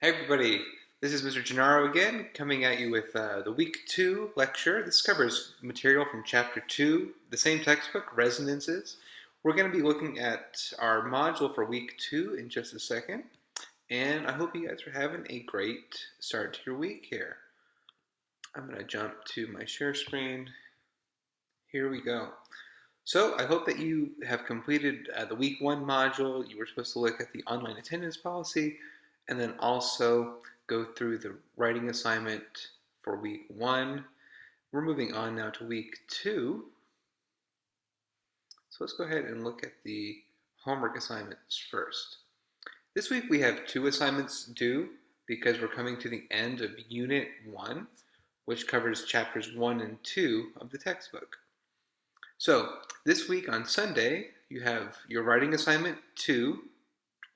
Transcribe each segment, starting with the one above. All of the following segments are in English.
Hey everybody, this is Mr. Gennaro again, coming at you with the Week 2 lecture. This covers material from Chapter 2, the same textbook, Resonances. We're going to be looking at our module for Week 2 in just a second, and I hope you guys are having a great start to your week here. I'm going to jump to my share screen. Here we go. So I hope that you have completed the Week 1 module. You were supposed to look at the online attendance policy and then also go through the writing assignment for Week 1. We're moving on now to Week 2. So let's go ahead and look at the homework assignments first. This week we have 2 assignments due because we're coming to the end of Unit 1, which covers chapters 1 and 2 of the textbook. So this week on Sunday, you have your writing assignment 2,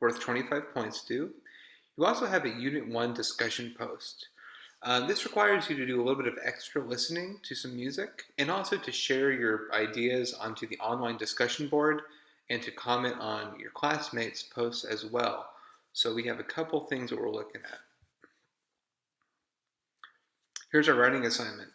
worth 25 points due. You also have a Unit 1 discussion post. This requires you to do a little bit of extra listening to some music and also to share your ideas onto the online discussion board and to comment on your classmates' posts as well. So we have a couple things that we're looking at. Here's our writing assignment.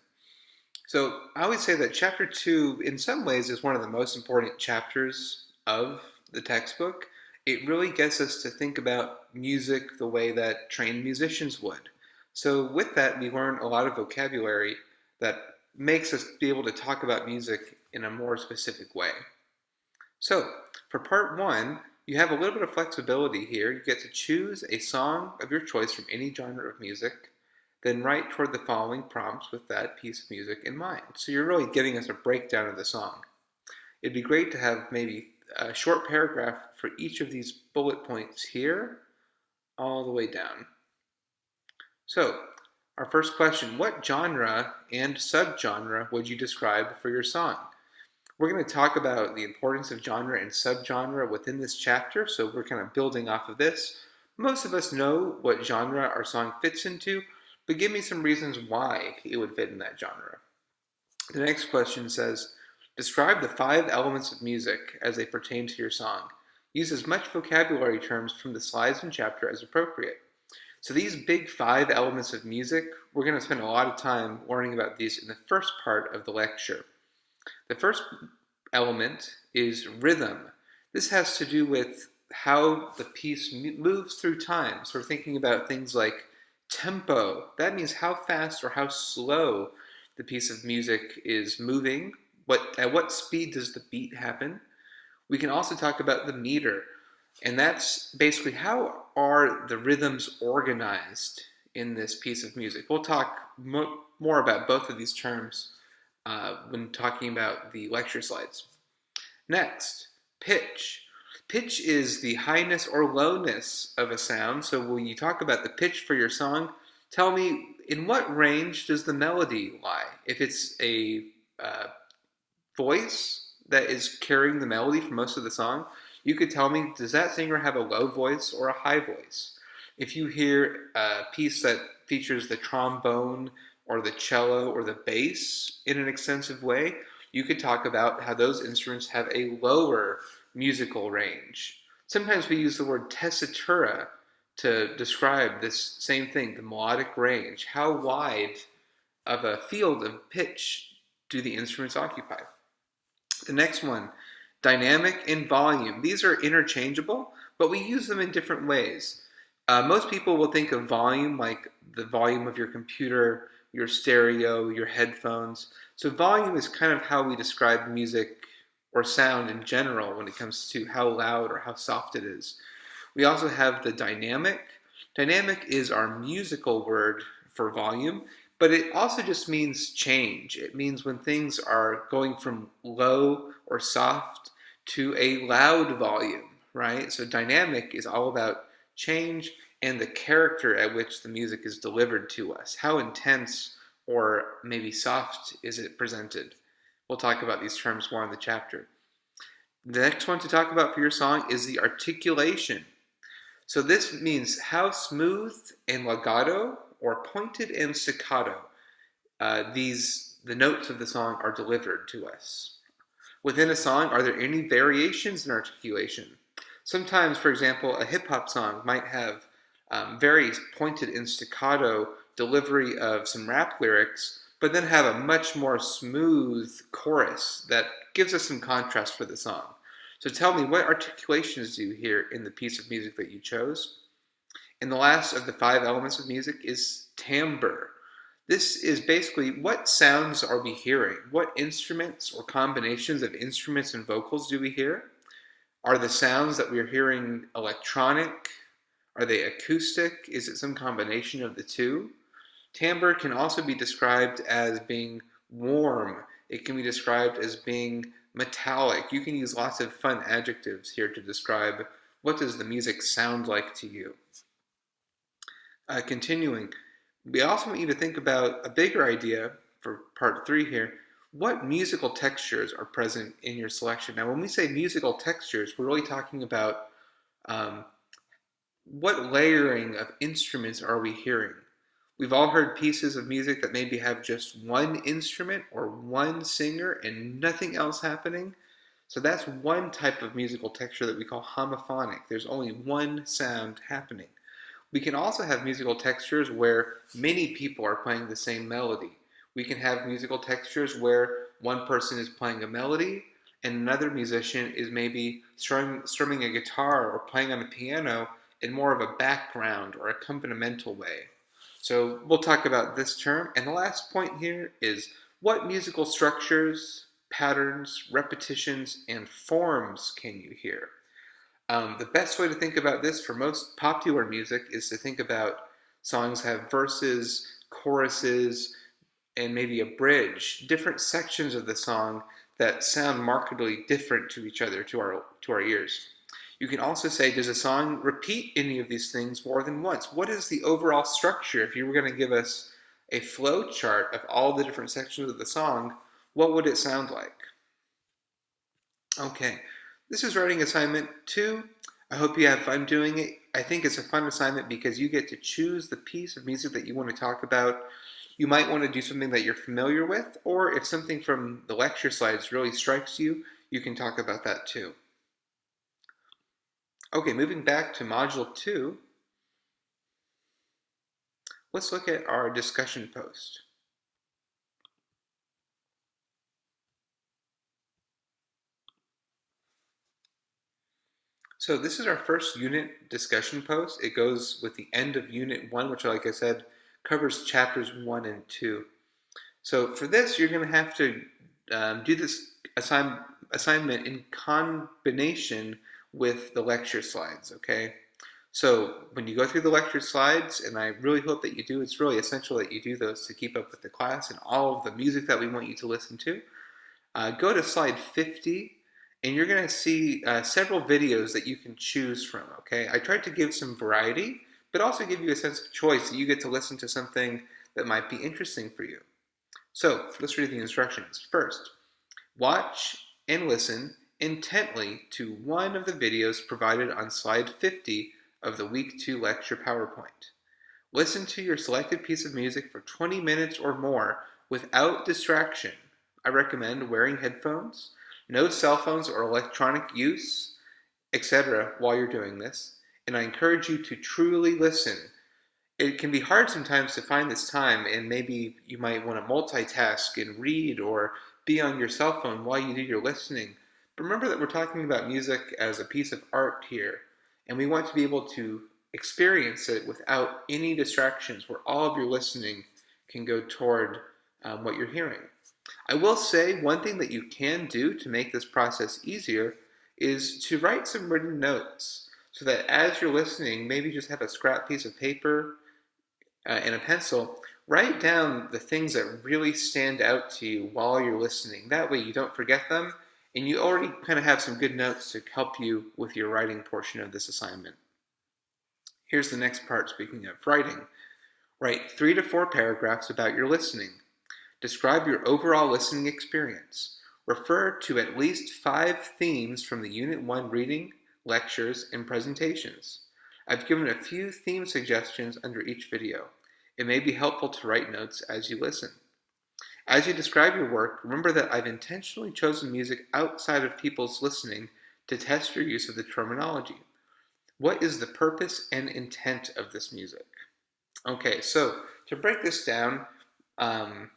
So I would say that chapter 2 in some ways is one of the most important chapters of the textbook. It really gets us to think about music the way that trained musicians would. So with that, we learn a lot of vocabulary that makes us be able to talk about music in a more specific way. So for part 1, you have a little bit of flexibility here. You get to choose a song of your choice from any genre of music, then write toward the following prompts with that piece of music in mind. So you're really giving us a breakdown of the song. It'd be great to have maybe a short paragraph for each of these bullet points here, all the way down. So our first question, what genre and subgenre would you describe for your song? We're going to talk about the importance of genre and subgenre within this chapter, so we're kind of building off of this. Most of us know what genre our song fits into, but give me some reasons why it would fit in that genre. The next question says, describe the 5 elements of music as they pertain to your song. Use as much vocabulary terms from the slides and chapter as appropriate. So these big 5 elements of music, we're going to spend a lot of time learning about these in the first part of the lecture. The first element is rhythm. This has to do with how the piece moves through time. So we're thinking about things like tempo. That means how fast or how slow the piece of music is moving. At what speed does the beat happen? We can also talk about the meter. And that's basically how are the rhythms organized in this piece of music. We'll talk more about both of these terms when talking about the lecture slides. Next, pitch. Pitch is the highness or lowness of a sound. So when you talk about the pitch for your song, tell me in what range does the melody lie? If it's a voice that is carrying the melody for most of the song, you could tell me, does that singer have a low voice or a high voice? If you hear a piece that features the trombone or the cello or the bass in an extensive way, you could talk about how those instruments have a lower musical range. Sometimes we use the word tessitura to describe this same thing, the melodic range. How wide of a field of pitch do the instruments occupy? The next one, dynamic and volume. These are interchangeable, but we use them in different ways. Most people will think of volume like the volume of your computer, your stereo, your headphones. So volume is kind of how we describe music or sound in general when it comes to how loud or how soft it is. We also have the dynamic. Dynamic is our musical word for volume, but it also just means change. It means when things are going from low or soft to a loud volume, right? So dynamic is all about change and the character at which the music is delivered to us. How intense or maybe soft is it presented? We'll talk about these terms more in the chapter. The next one to talk about for your song is the articulation. So this means how smooth and legato or pointed and staccato the notes of the song are delivered to us. Within a song, are there any variations in articulation? Sometimes, for example, a hip-hop song might have very pointed and staccato delivery of some rap lyrics, but then have a much more smooth chorus that gives us some contrast for the song. So tell me, what articulations do you hear in the piece of music that you chose? And the last of the 5 elements of music is timbre. This is basically, what sounds are we hearing? What instruments or combinations of instruments and vocals do we hear? Are the sounds that we're hearing electronic? Are they acoustic? Is it some combination of the two? Timbre can also be described as being warm. It can be described as being metallic. You can use lots of fun adjectives here to describe what does the music sound like to you. Continuing, we also want you to think about a bigger idea for part 3 here. What musical textures are present in your selection? Now, when we say musical textures, we're really talking about what layering of instruments are we hearing? We've all heard pieces of music that maybe have just one instrument or one singer and nothing else happening. So that's one type of musical texture that we call homophonic. There's only one sound happening. We can also have musical textures where many people are playing the same melody. We can have musical textures where one person is playing a melody and another musician is maybe strumming a guitar or playing on a piano in more of a background or accompanimental way. So we'll talk about this term. And the last point here is, what musical structures, patterns, repetitions, and forms can you hear? The best way to think about this for most popular music is to think about songs have verses, choruses, and maybe a bridge, different sections of the song that sound markedly different to each other, to our ears. You can also say, does a song repeat any of these things more than once? What is the overall structure? If you were going to give us a flow chart of all the different sections of the song, what would it sound like? Okay, this is writing assignment 2. I hope you have fun doing it. I think it's a fun assignment because you get to choose the piece of music that you want to talk about. You might want to do something that you're familiar with, or if something from the lecture slides really strikes you, you can talk about that too. Okay, moving back to Module 2, let's look at our discussion post. So this is our first unit discussion post. It goes with the end of Unit 1, which, like I said, covers chapters 1 and 2. So for this, you're going to have to do this assignment in combination with the lecture slides, okay? So when you go through the lecture slides, and I really hope that you do, it's really essential that you do those to keep up with the class and all of the music that we want you to listen to. Go to slide 50, and you're going to see several videos that you can choose from, okay? I tried to give some variety, but also give you a sense of choice that you get to listen to something that might be interesting for you. So let's read the instructions. First, watch and listen intently to one of the videos provided on slide 50 of the Week 2 lecture PowerPoint. Listen to your selected piece of music for 20 minutes or more without distraction. I recommend wearing headphones, no cell phones or electronic use, etc. while you're doing this, and I encourage you to truly listen. It can be hard sometimes to find this time, and maybe you might want to multitask and read or be on your cell phone while you do your listening. But remember that we're talking about music as a piece of art here, and we want to be able to experience it without any distractions, where all of your listening can go toward what you're hearing. I will say one thing that you can do to make this process easier is to write some written notes, so that as you're listening, maybe just have a scrap piece of paper and a pencil, write down the things that really stand out to you while you're listening. That way you don't forget them, and you already kind of have some good notes to help you with your writing portion of this assignment. Here's the next part, speaking of writing. Write 3 to 4 paragraphs about your listening. Describe your overall listening experience. Refer to at least 5 themes from the Unit 1 reading, lectures, and presentations. I've given a few theme suggestions under each video. It may be helpful to write notes as you listen. As you describe your work, remember that I've intentionally chosen music outside of people's listening to test your use of the terminology. What is the purpose and intent of this music? Okay, so to break this down, um,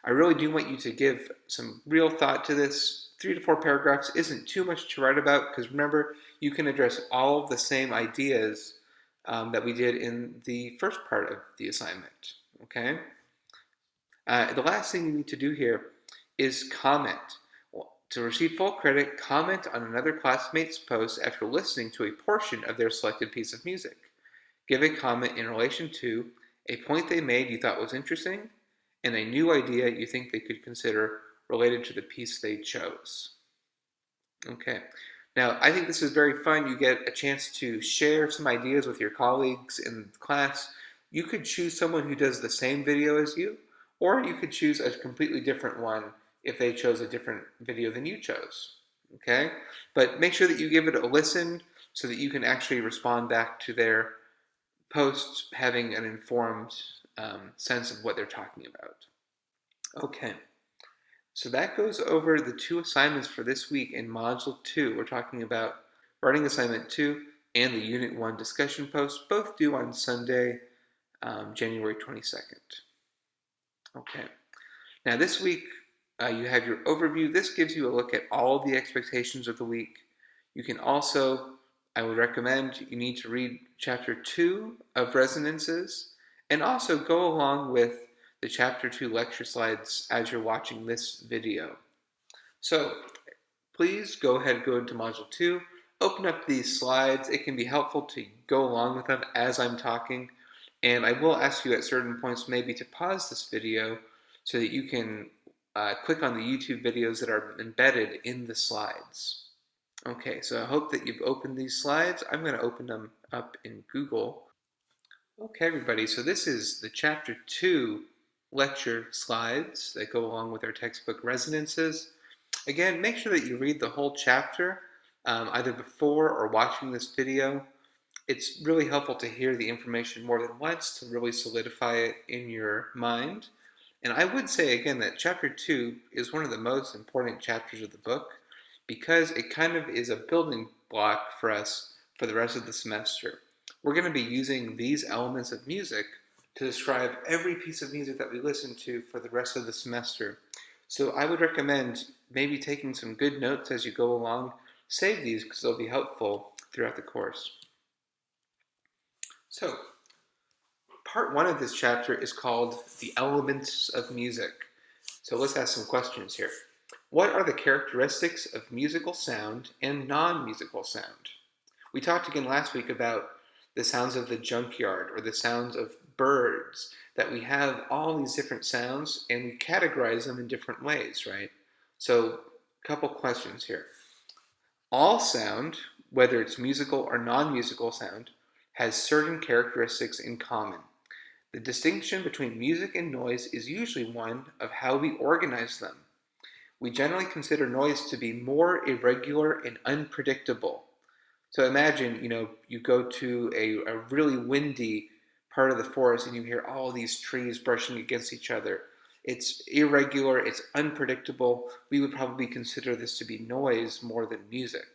I really do want you to give some real thought to this. 3 to 4 paragraphs isn't too much to write about because remember, you can address all of the same ideas that we did in the first part of the assignment. Okay? The last thing you need to do here is comment. To receive full credit, comment on another classmate's post after listening to a portion of their selected piece of music. Give a comment in relation to a point they made you thought was interesting and a new idea you think they could consider related to the piece they chose. Okay. Now, I think this is very fun. You get a chance to share some ideas with your colleagues in class. You could choose someone who does the same video as you, or you could choose a completely different one if they chose a different video than you chose. Okay? But make sure that you give it a listen so that you can actually respond back to their posts having an informed sense of what they're talking about. Okay. So that goes over the 2 assignments for this week in Module 2. We're talking about Writing Assignment 2 and the Unit 1 discussion post, both due on Sunday, January 22nd. Okay. Now this week, you have your overview. This gives you a look at all of the expectations of the week. You can also, I would recommend you need to read Chapter 2 of Resonances and also go along with the Chapter 2 lecture slides as you're watching this video. So please go ahead and go into Module 2, open up these slides. It can be helpful to go along with them as I'm talking, and I will ask you at certain points maybe to pause this video so that you can click on the YouTube videos that are embedded in the slides. Okay, so I hope that you've opened these slides. I'm going to open them up in Google. Okay, everybody, so this is the Chapter 2 lecture slides that go along with our textbook Resonances. Again, make sure that you read the whole chapter either before or watching this video. It's really helpful to hear the information more than once to really solidify it in your mind. And I would say again that Chapter 2 is one of the most important chapters of the book because it kind of is a building block for us for the rest of the semester. We're going to be using these elements of music to describe every piece of music that we listen to for the rest of the semester. So I would recommend maybe taking some good notes as you go along. Save these because they'll be helpful throughout the course. So, part 1 of this chapter is called The Elements of Music. So let's ask some questions here. What are the characteristics of musical sound and non-musical sound? We talked again last week about the sounds of the junkyard or the sounds of birds, that we have all these different sounds and we categorize them in different ways, right? So, a couple questions here. All sound, whether it's musical or non-musical sound, has certain characteristics in common. The distinction between music and noise is usually one of how we organize them. We generally consider noise to be more irregular and unpredictable. So imagine, you go to a really windy part of the forest and you hear all these trees brushing against each other. It's irregular, it's unpredictable. We would probably consider this to be noise more than music.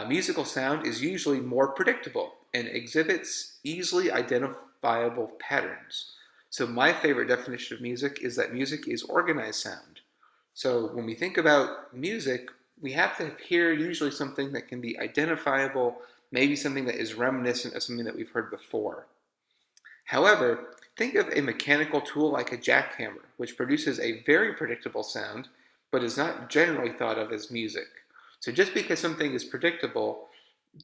Musical sound is usually more predictable and exhibits easily identifiable patterns. So my favorite definition of music is that music is organized sound. So when we think about music, we have to hear usually something that can be identifiable, maybe something that is reminiscent of something that we've heard before. However, think of a mechanical tool like a jackhammer, which produces a very predictable sound, but is not generally thought of as music. So just because something is predictable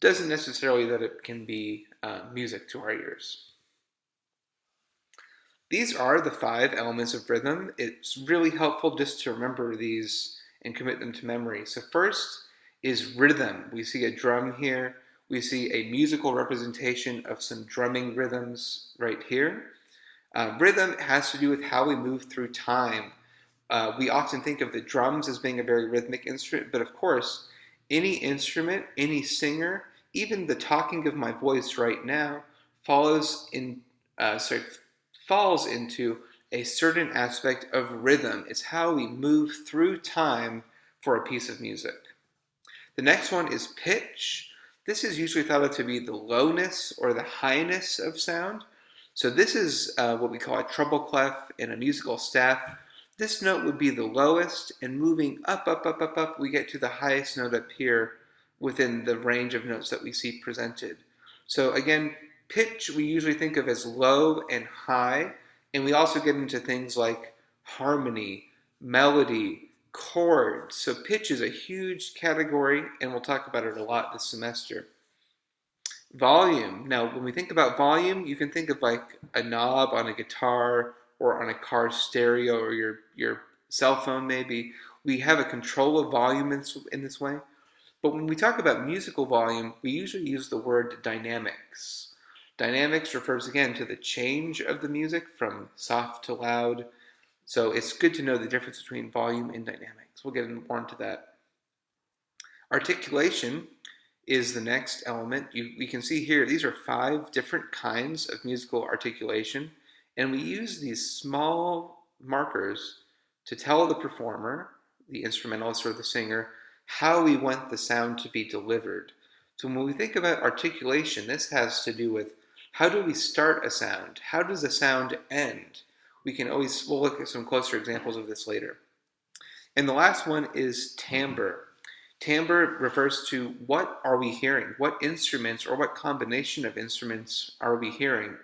doesn't necessarily that it can be music to our ears. These are the 5 elements of rhythm. It's really helpful just to remember these and commit them to memory. So first is rhythm. We see a drum here. We see a musical representation of some drumming rhythms right here. Rhythm has to do with how we move through time. We often think of the drums as being a very rhythmic instrument, but of course, any instrument, any singer, even the talking of my voice right now falls into a certain aspect of rhythm. It's how we move through time for a piece of music. The next one is pitch. This is usually thought of to be the lowness or the highness of sound. So this is what we call a treble clef in a musical staff. This note would be the lowest, and moving up, up, up, up, up, we get to the highest note up here within the range of notes that we see presented. So again, pitch we usually think of as low and high, and we also get into things like harmony, melody, chords. So pitch is a huge category, and we'll talk about it a lot this semester. Volume. Now, when we think about volume, you can think of like a knob on a guitar or on a car stereo or your cell phone maybe. We have a control of volume in this way. But when we talk about musical volume, we usually use the word dynamics. Dynamics refers again to the change of the music from soft to loud. So it's good to know the difference between volume and dynamics. We'll get more into that. Articulation is the next element. We can see here, these are 5 different kinds of musical articulation, and we use these small markers to tell the performer, the instrumentalist or the singer, how we want the sound to be delivered. So when we think about articulation, this has to do with how do we start a sound? How does a sound end? We'll look at some closer examples of this later. And the last one is timbre. Timbre refers to what are we hearing? What instruments or what combination of instruments are we hearing?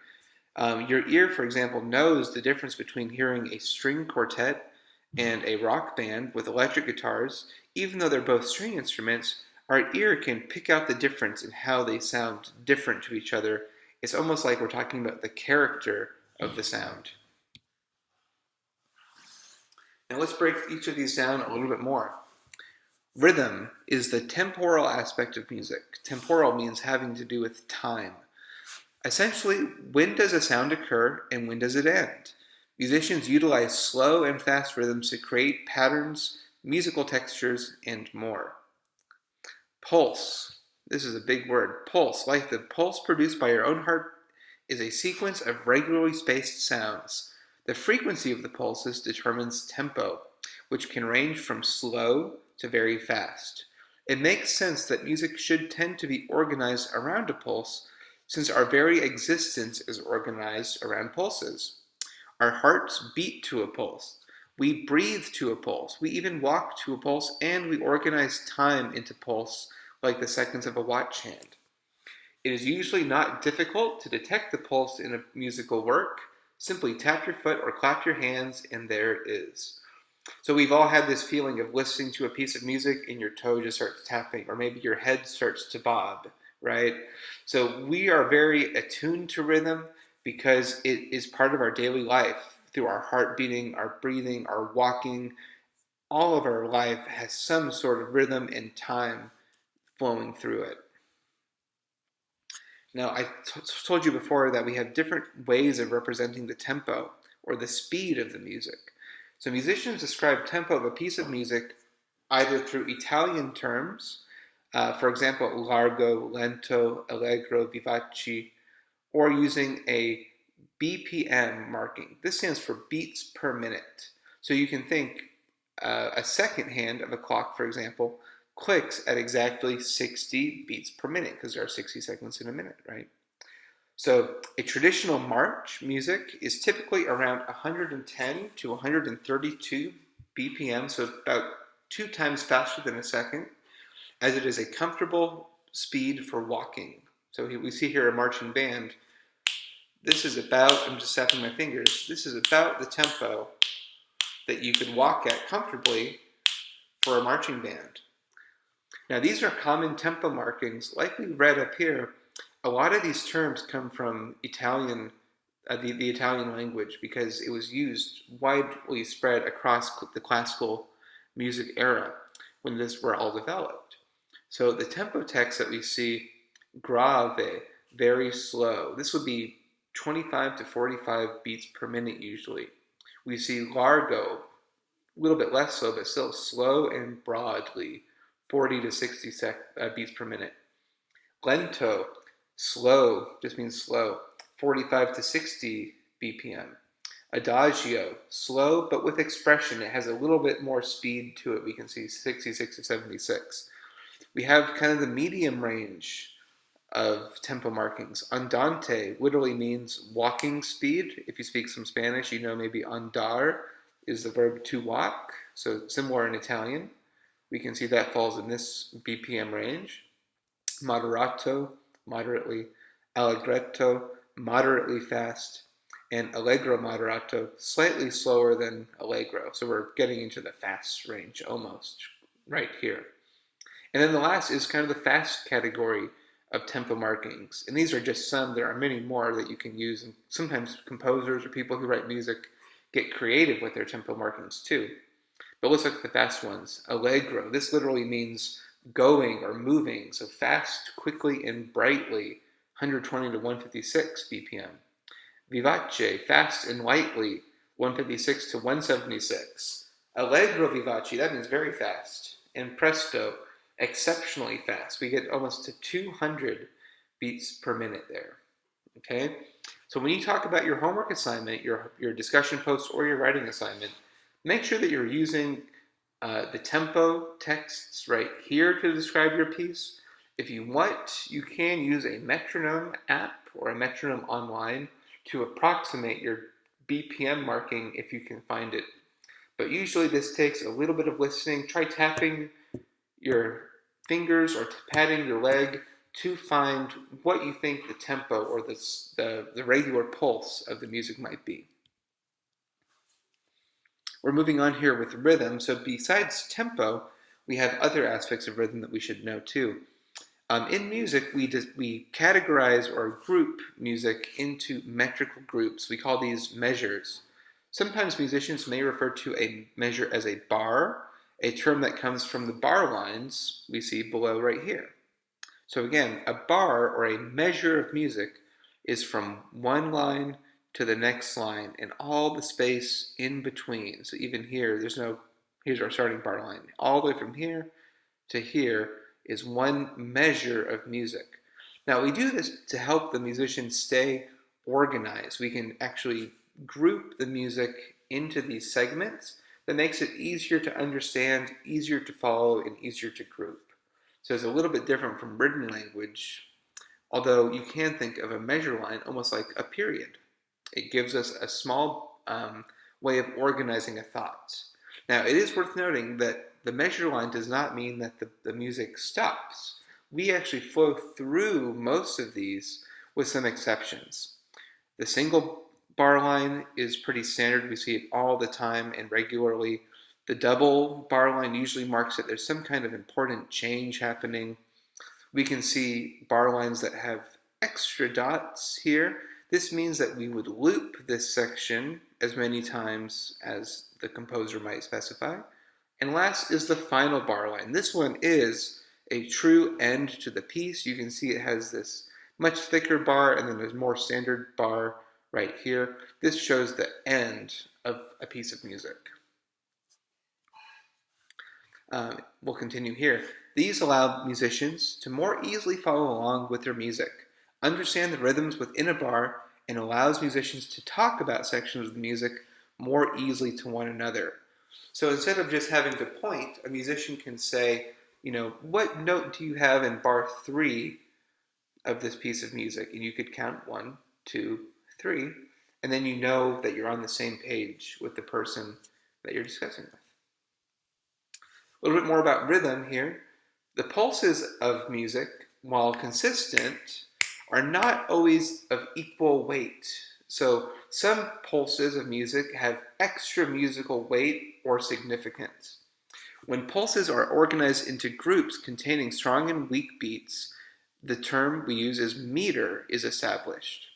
Your ear, for example, knows the difference between hearing a string quartet and a rock band with electric guitars. Even though they're both string instruments, our ear can pick out the difference in how they sound different to each other. It's almost like we're talking about the character of the sound. Now let's break each of these down a little bit more. Rhythm is the temporal aspect of music. Temporal means having to do with time. Essentially, when does a sound occur and when does it end? Musicians utilize slow and fast rhythms to create patterns, musical textures, and more. Pulse. This is a big word. Pulse, like the pulse produced by your own heart, is a sequence of regularly spaced sounds. The frequency of the pulses determines tempo, which can range from slow to very fast. It makes sense that music should tend to be organized around a pulse, since our very existence is organized around pulses. Our hearts beat to a pulse. We breathe to a pulse. We even walk to a pulse, and we organize time into pulse like the seconds of a watch hand. It is usually not difficult to detect the pulse in a musical work. Simply tap your foot or clap your hands, and there it is. So we've all had this feeling of listening to a piece of music and your toe just starts tapping, or maybe your head starts to bob, right? So we are very attuned to rhythm because it is part of our daily life through our heart beating, our breathing, our walking. All of our life has some sort of rhythm and time flowing through it. Now, I told you before that we have different ways of representing the tempo or the speed of the music. So musicians describe tempo of a piece of music either through Italian terms, for example, largo, lento, allegro, vivace, or using a BPM marking. This stands for beats per minute. So you can think a second hand of a clock, for example, clicks at exactly 60 beats per minute because there are 60 seconds in a minute, right? So a traditional march music is typically around 110 to 132 BPM, so about 2 times faster than a second, as it is a comfortable speed for walking. So we see here a marching band. This is about, I'm just tapping my fingers, this is about the tempo that you could walk at comfortably for a marching band. Now these are common tempo markings. Like we read up here, a lot of these terms come from Italian, the Italian language, because it was used widely spread across the classical music era when this were all developed. So the tempo text that we see, grave, very slow. This would be 25 to 45 beats per minute usually. We see largo, a little bit less slow, but still slow and broadly, 40 to 60 beats per minute. Lento, slow, just means slow, 45 to 60 BPM. Adagio, slow but with expression. It has a little bit more speed to it. We can see 66 to 76. We have kind of the medium range of tempo markings. Andante literally means walking speed. If you speak some Spanish, you know maybe andar is the verb to walk, so similar in Italian. We can see that falls in this BPM range. Moderato, moderately. Allegretto, moderately fast. And allegro moderato, slightly slower than allegro. So we're getting into the fast range almost right here. And then the last is kind of the fast category of tempo markings. And these are just some. There are many more that you can use. And sometimes composers or people who write music get creative with their tempo markings too. But let's look at the fast ones. Allegro. This literally means going or moving. So fast, quickly, and brightly. 120 to 156 BPM. Vivace. Fast and lightly. 156 to 176. Allegro vivace. That means very fast. And presto. Exceptionally fast. We get almost to 200 beats per minute there. Okay? So when you talk about your homework assignment, your discussion post, or your writing assignment, make sure that you're using the tempo texts right here to describe your piece. If you want, you can use a metronome app or a metronome online to approximate your BPM marking if you can find it. But usually this takes a little bit of listening. Try tapping your fingers or patting your leg to find what you think the tempo or the regular pulse of the music might be. We're moving on here with rhythm. So besides tempo, we have other aspects of rhythm that we should know too. In music, we categorize or group music into metrical groups. We call these measures. Sometimes musicians may refer to a measure as a bar, a term that comes from the bar lines we see below right here. So again, a bar or a measure of music is from one line to the next line and all the space in between. So even here, here's our starting bar line. All the way from here to here is one measure of music. Now we do this to help the musician stay organized. We can actually group the music into these segments that makes it easier to understand, easier to follow, and easier to group. So it's a little bit different from written language, although you can think of a measure line almost like a period. It gives us a small way of organizing a thought. Now, it is worth noting that the measure line does not mean that the music stops. We actually flow through most of these with some exceptions. The single bar line is pretty standard. We see it all the time and regularly. The double bar line usually marks that there's some kind of important change happening. We can see bar lines that have extra dots here. This means that we would loop this section as many times as the composer might specify. And last is the final bar line. This one is a true end to the piece. You can see it has this much thicker bar and then there's more standard bar right here. This shows the end of a piece of music. We'll continue here. These allow musicians to more easily follow along with their music, understand the rhythms within a bar, and allows musicians to talk about sections of the music more easily to one another. So instead of just having to point, a musician can say, what note do you have in bar 3 of this piece of music? And you could count 1, 2, 3, and then you know that you're on the same page with the person that you're discussing with. A little bit more about rhythm here. The pulses of music, while consistent, are not always of equal weight. So some pulses of music have extra musical weight or significance. When pulses are organized into groups containing strong and weak beats, the term we use as meter is established.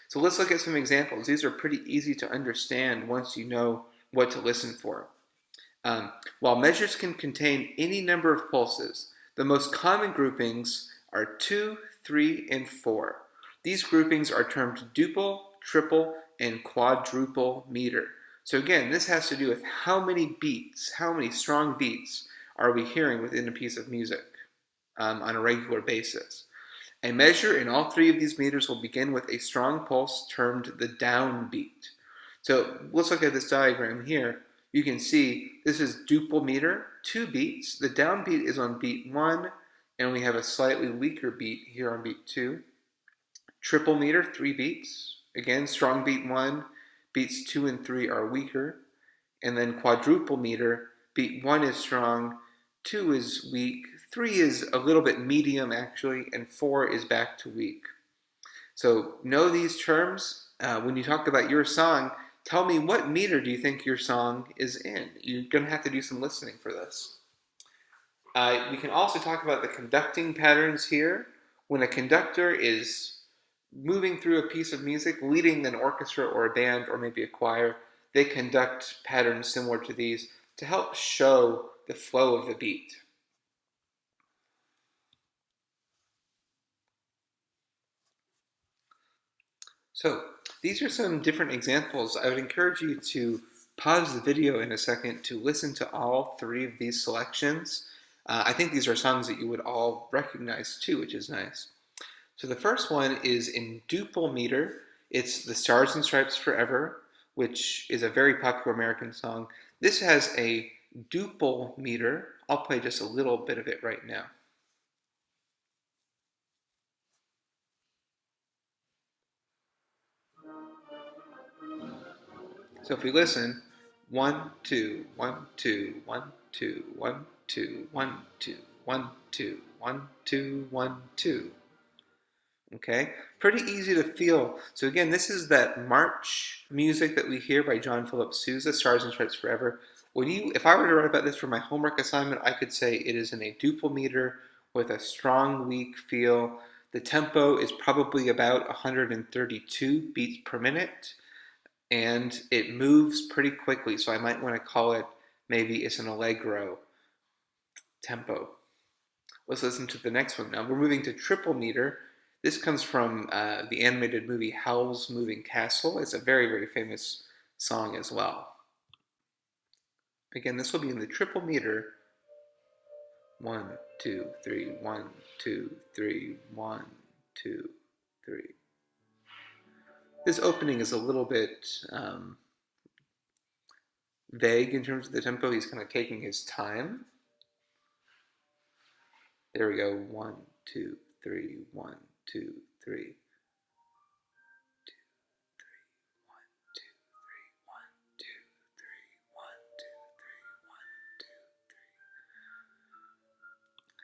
So let's look at some examples. These are pretty easy to understand once you know what to listen for. While measures can contain any number of pulses, the most common groupings are 2, 3, and 4. These groupings are termed duple, triple, and quadruple meter. So again, this has to do with how many beats, how many strong beats are we hearing within a piece of music on a regular basis. A measure in all 3 of these meters will begin with a strong pulse termed the downbeat. So let's look at this diagram here. You can see this is duple meter, 2 beats. The downbeat is on beat 1, and we have a slightly weaker beat here on beat 2. Triple meter, 3 beats. Again, strong beat 1, beats 2 and 3 are weaker. And then quadruple meter, beat 1 is strong, 2 is weak, 3 is a little bit medium actually, and 4 is back to weak. So know these terms. When you talk about your song, tell me what meter do you think your song is in. You're going to have to do some listening for this. We can also talk about the conducting patterns here. When a conductor is moving through a piece of music, leading an orchestra or a band or maybe a choir, they conduct patterns similar to these to help show the flow of the beat. So these are some different examples. I would encourage you to pause the video in a second to listen to all 3 of these selections. I think these are songs that you would all recognize too, which is nice. So the first one is in duple meter. It's the Stars and Stripes Forever, which is a very popular American song. This has a duple meter. I'll play just a little bit of it right now. So if we listen, 1, 2, 1, 2, 1, 2, 1, 2, 1, 2, 1, 2, 1, 2, 1, 2. Okay, pretty easy to feel. So again, this is that march music that we hear by John Philip Sousa, Stars and Stripes Forever. If I were to write about this for my homework assignment, I could say it is in a duple meter with a strong, weak feel. The tempo is probably about 132 beats per minute, and it moves pretty quickly. So I might want to call it, maybe it's an allegro tempo. Let's listen to the next one. Now we're moving to triple meter. This comes from the animated movie Howl's Moving Castle. It's a very, very famous song as well. Again, this will be in the triple meter. 1, 2, 3, 1, 2, 3, 1, 2, 3. This opening is a little bit vague in terms of the tempo. He's kind of taking his time. There we go. 1, 2, 3, 1, 2, 3.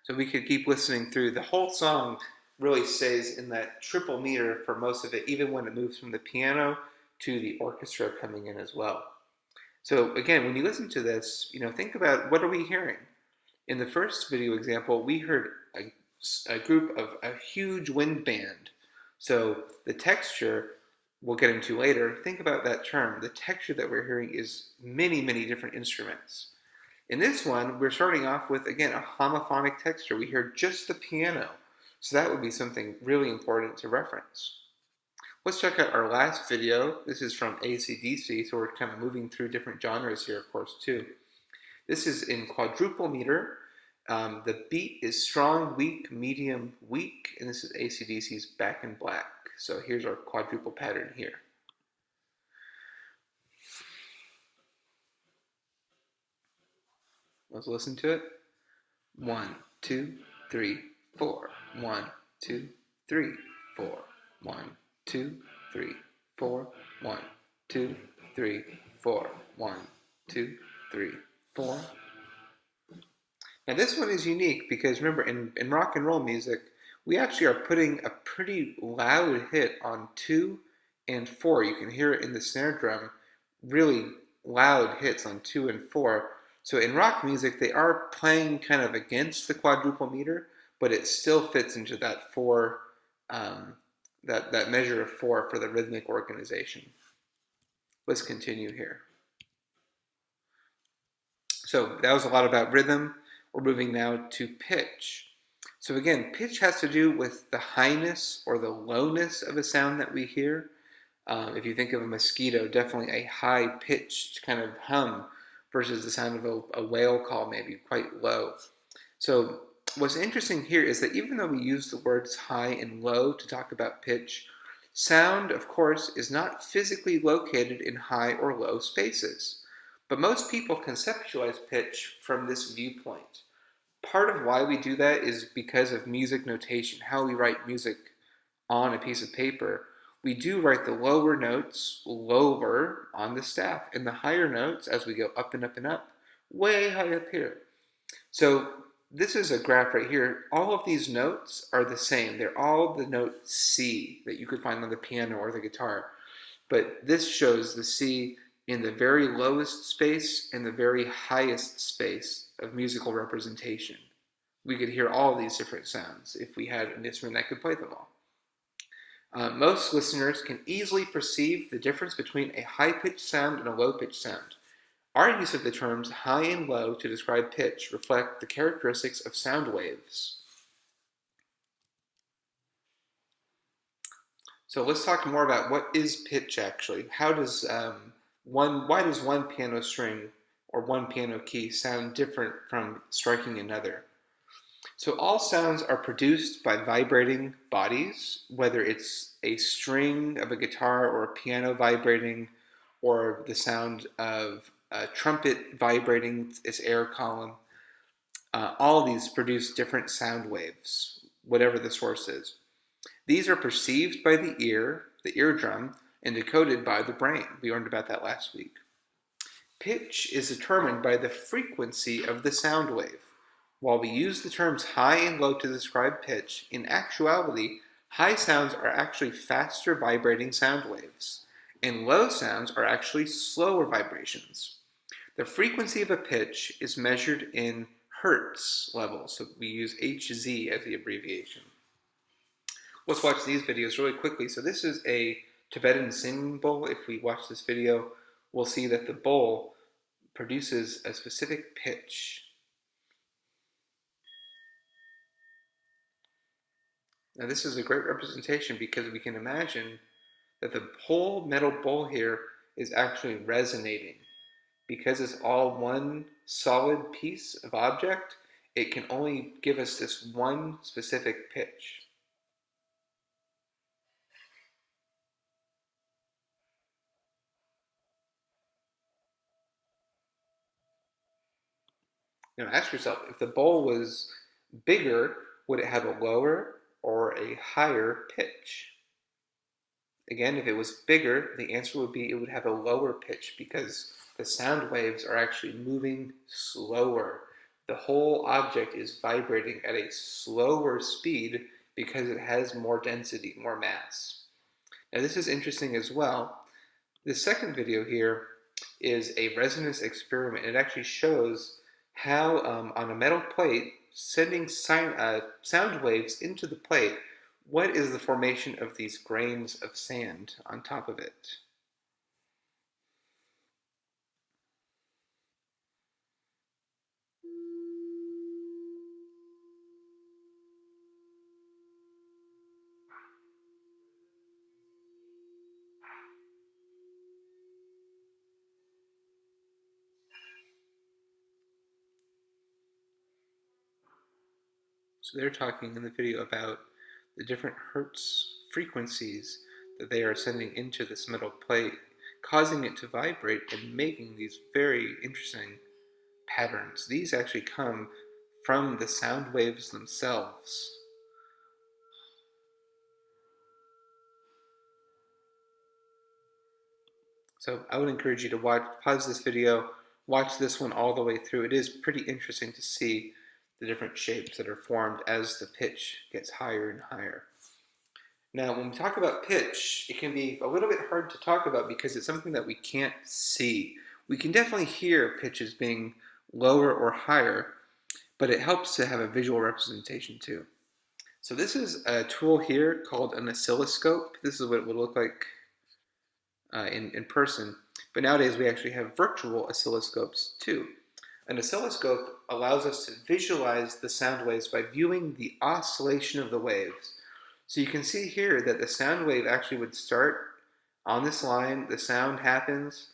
So we could keep listening through. The whole song really stays in that triple meter for most of it, even when it moves from the piano to the orchestra coming in as well. So again, when you listen to this, think about, what are we hearing? In the first video example, we heard a group of a huge wind band. So the texture, we'll get into later, think about that term. The texture that we're hearing is many, many different instruments. In this one, we're starting off with, again, a homophonic texture. We hear just the piano. So that would be something really important to reference. Let's check out our last video. This is from AC/DC, so we're kind of moving through different genres here, of course, too. This is in quadruple meter. The beat is strong, weak, medium, weak, and this is AC/DC's Back in Black. So here's our quadruple pattern here. Let's listen to it. 1, 2, 3, 4. 1, 2, 3, 4. 1, 2, 3, 4. 1, 2, 3, 4. 1, 2, 3, 4. Now this one is unique because remember, in rock and roll music, we actually are putting a pretty loud hit on 2 and 4. You can hear it in the snare drum, really loud hits on 2 and 4. So in rock music, they are playing kind of against the quadruple meter, but it still fits into that 4, that measure of 4 for the rhythmic organization. Let's continue here. So that was a lot about rhythm. We're moving now to pitch. So again, pitch has to do with the highness or the lowness of a sound that we hear. If you think of a mosquito, definitely a high-pitched kind of hum versus the sound of a whale call, maybe quite low. So what's interesting here is that even though we use the words high and low to talk about pitch, sound, of course, is not physically located in high or low spaces. But most people conceptualize pitch from this viewpoint. Part of why we do that is because of music notation, how we write music on a piece of paper. We do write the lower notes lower on the staff, and the higher notes, as we go up and up and up, way high up here. So this is a graph right here. All of these notes are the same. They're all the note C that you could find on the piano or the guitar. But this shows the C in the very lowest space and the very highest space of musical representation. We could hear all these different sounds if we had an instrument that could play them all. Most listeners can easily perceive the difference between a high-pitched sound and a low-pitched sound. Our use of the terms high and low to describe pitch reflect the characteristics of sound waves. So let's talk more about what is pitch actually. Why does one piano string or one piano key sound different from striking another? So all sounds are produced by vibrating bodies, whether it's a string of a guitar or a piano vibrating, or the sound of a trumpet vibrating its air column. All of these produce different sound waves, whatever the source is. These are perceived by the ear, the eardrum, and decoded by the brain. We learned about that last week. Pitch is determined by the frequency of the sound wave. While we use the terms high and low to describe pitch, in actuality, high sounds are actually faster vibrating sound waves, and low sounds are actually slower vibrations. The frequency of a pitch is measured in hertz levels, so we use Hz as the abbreviation. Let's watch these videos really quickly. So this is a Tibetan singing bowl. If we watch this video, we'll see that the bowl produces a specific pitch. Now this is a great representation because we can imagine that the whole metal bowl here is actually resonating. Because it's all one solid piece of object, it can only give us this one specific pitch. Now ask yourself, if the bowl was bigger, would it have a lower or a higher pitch? Again, if it was bigger, the answer would be it would have a lower pitch because the sound waves are actually moving slower. The whole object is vibrating at a slower speed because it has more density, more mass. Now this is interesting as well. The second video here is a resonance experiment. It actually shows how on a metal plate, sending sound waves into the plate, what is the formation of these grains of sand on top of it? So they're talking in the video about the different hertz frequencies that they are sending into this metal plate, causing it to vibrate and making these very interesting patterns. These actually come from the sound waves themselves. So I would encourage you to pause this video, watch this one all the way through. It is pretty interesting to see the different shapes that are formed as the pitch gets higher and higher. Now, when we talk about pitch, it can be a little bit hard to talk about because it's something that we can't see. We can definitely hear pitches being lower or higher, but it helps to have a visual representation too. So this is a tool here called an oscilloscope. This is what it would look like in person. But nowadays we actually have virtual oscilloscopes too. An oscilloscope allows us to visualize the sound waves by viewing the oscillation of the waves. So you can see here that the sound wave actually would start on this line, the sound happens,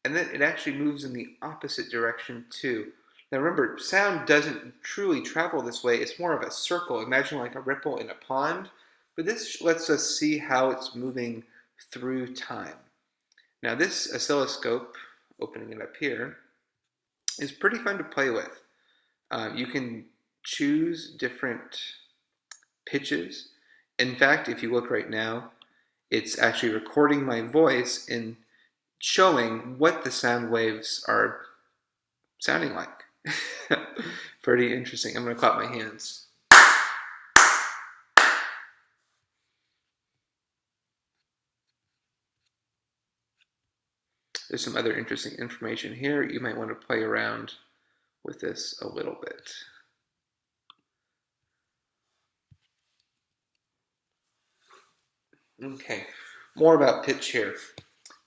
and then it actually moves in the opposite direction too. Now remember, sound doesn't truly travel this way, it's more of a circle. Imagine like a ripple in a pond, but this lets us see how it's moving through time. Now this oscilloscope, opening it up here, is pretty fun to play with. You can choose different pitches. In fact, if you look right now, it's actually recording my voice and showing what the sound waves are sounding like. Pretty interesting. I'm going to clap my hands. There's some other interesting information here. You might want to play around with this a little bit. Okay, more about pitch here.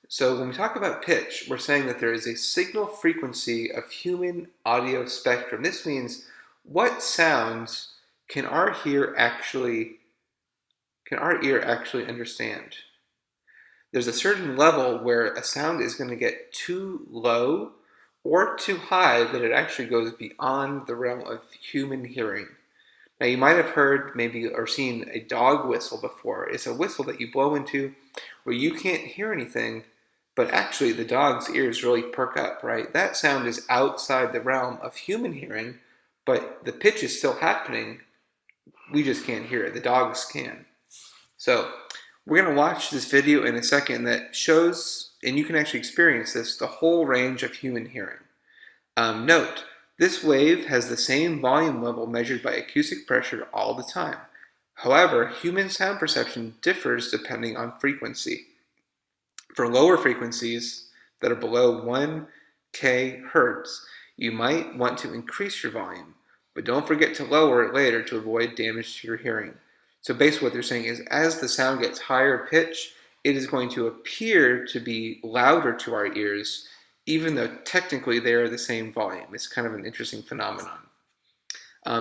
So when we talk about pitch, we're saying that there is a signal frequency of human audio spectrum. This means what sounds can our ear actually understand? There's a certain level where a sound is going to get too low or too high that it actually goes beyond the realm of human hearing. Now, you might have heard maybe or seen a dog whistle before. It's a whistle that you blow into where you can't hear anything, but actually the dog's ears really perk up, right? That sound is outside the realm of human hearing, but the pitch is still happening. We just can't hear it. The dogs can. So, we're going to watch this video in a second that shows, and you can actually experience this, the whole range of human hearing. Note, this wave has the same volume level measured by acoustic pressure all the time. However, human sound perception differs depending on frequency. For lower frequencies that are below 1 kHz, you might want to increase your volume, but don't forget to lower it later to avoid damage to your hearing. So basically what they're saying is as the sound gets higher pitch, it is going to appear to be louder to our ears, even though technically they are the same volume. It's kind of an interesting phenomenon.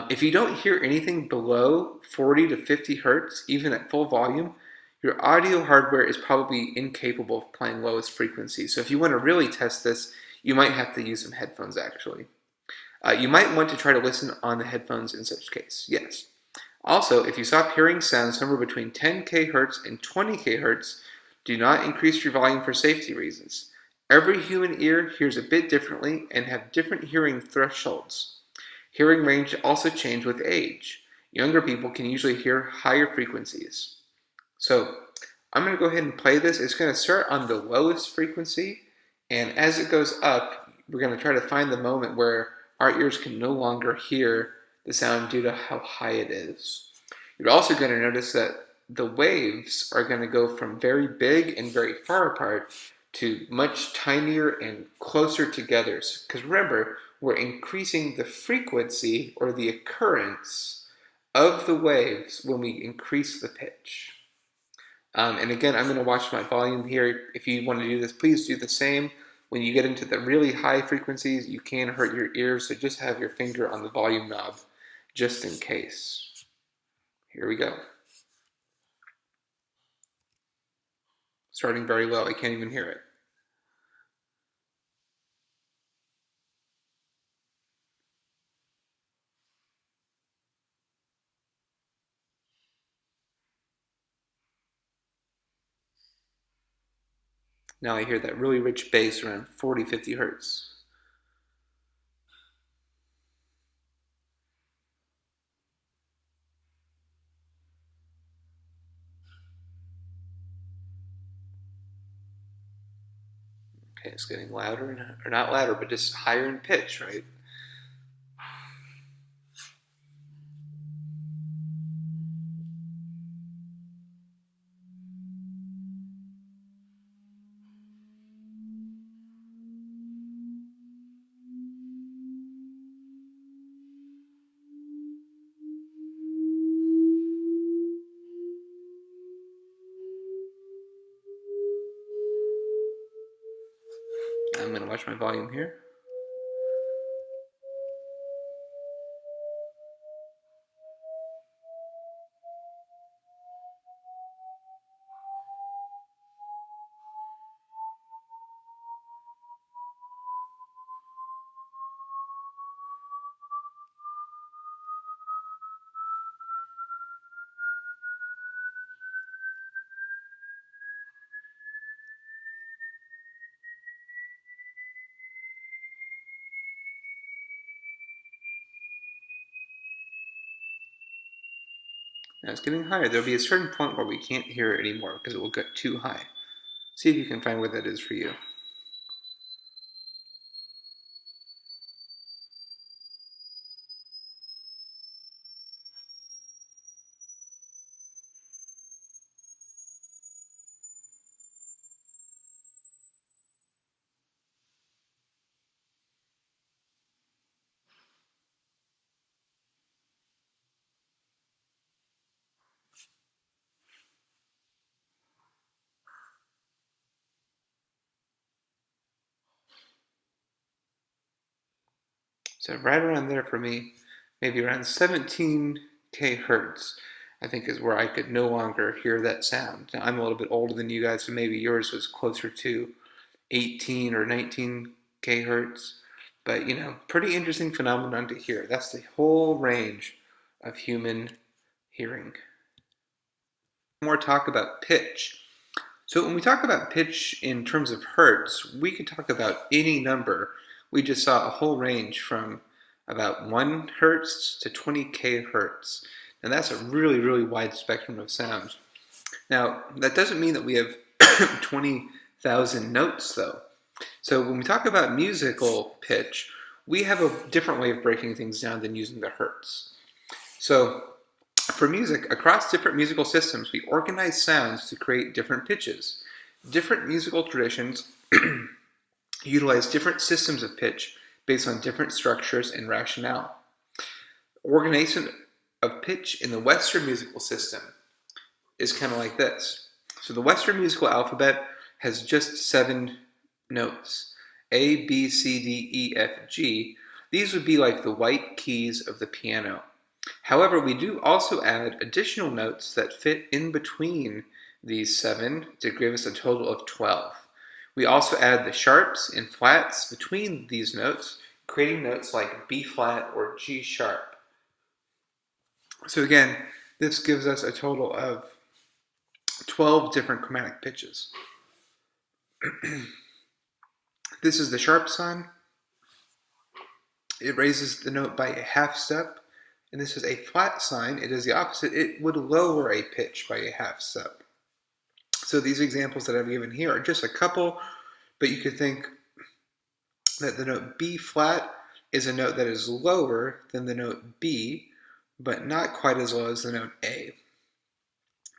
If you don't hear anything below 40 to 50 hertz, even at full volume, your audio hardware is probably incapable of playing lowest frequencies. So if you want to really test this, you might have to use some headphones actually. You might want to try to listen on the headphones in such case, yes. Also, if you stop hearing sounds somewhere between 10 kHz and 20 kHz, do not increase your volume for safety reasons. Every human ear hears a bit differently and have different hearing thresholds. Hearing range also changes with age. Younger people can usually hear higher frequencies. So I'm going to go ahead and play this. It's going to start on the lowest frequency, and as it goes up, we're going to try to find the moment where our ears can no longer hear the sound due to how high it is. You're also going to notice that the waves are going to go from very big and very far apart to much tinier and closer together. Because remember, we're increasing the frequency or the occurrence of the waves when we increase the pitch. And again, I'm going to watch my volume here. If you want to do this, please do the same. When you get into the really high frequencies, you can hurt your ears, so just have your finger on the volume knob just in case. Here we go. Starting very low, I can't even hear it. Now I hear that really rich bass around 40, 50 hertz. Okay, it's getting louder, or not louder, but just higher in pitch, right? I'm going to watch my volume here. Now it's getting higher. There'll be a certain point where we can't hear it anymore because it will get too high. See if you can find where that is for you. So right around there for me, maybe around 17K hertz, I think is where I could no longer hear that sound. Now, I'm a little bit older than you guys, so maybe yours was closer to 18 or 19K hertz. But, pretty interesting phenomenon to hear. That's the whole range of human hearing. More talk about pitch. So when we talk about pitch in terms of hertz, we could talk about any number. We just saw a whole range from about 1 hertz to 20K hertz. And that's a really, really wide spectrum of sound. Now, that doesn't mean that we have 20,000 notes, though. So when we talk about musical pitch, we have a different way of breaking things down than using the hertz. So for music, across different musical systems, we organize sounds to create different pitches. Different musical traditions utilize different systems of pitch based on different structures and rationale. Organization of pitch in the Western musical system is kind of like this. So the Western musical alphabet has just 7 notes. A, B, C, D, E, F, G. These would be like the white keys of the piano. However, we do also add additional notes that fit in between these 7 to give us a total of 12. We also add the sharps and flats between these notes, creating notes like B flat or G sharp. So again, this gives us a total of 12 different chromatic pitches. This is the sharp sign. It raises the note by a half step. And this is a flat sign. It is the opposite. It would lower a pitch by a half step. So these examples that I've given here are just a couple, but you could think that the note B flat is a note that is lower than the note B, but not quite as low as the note A.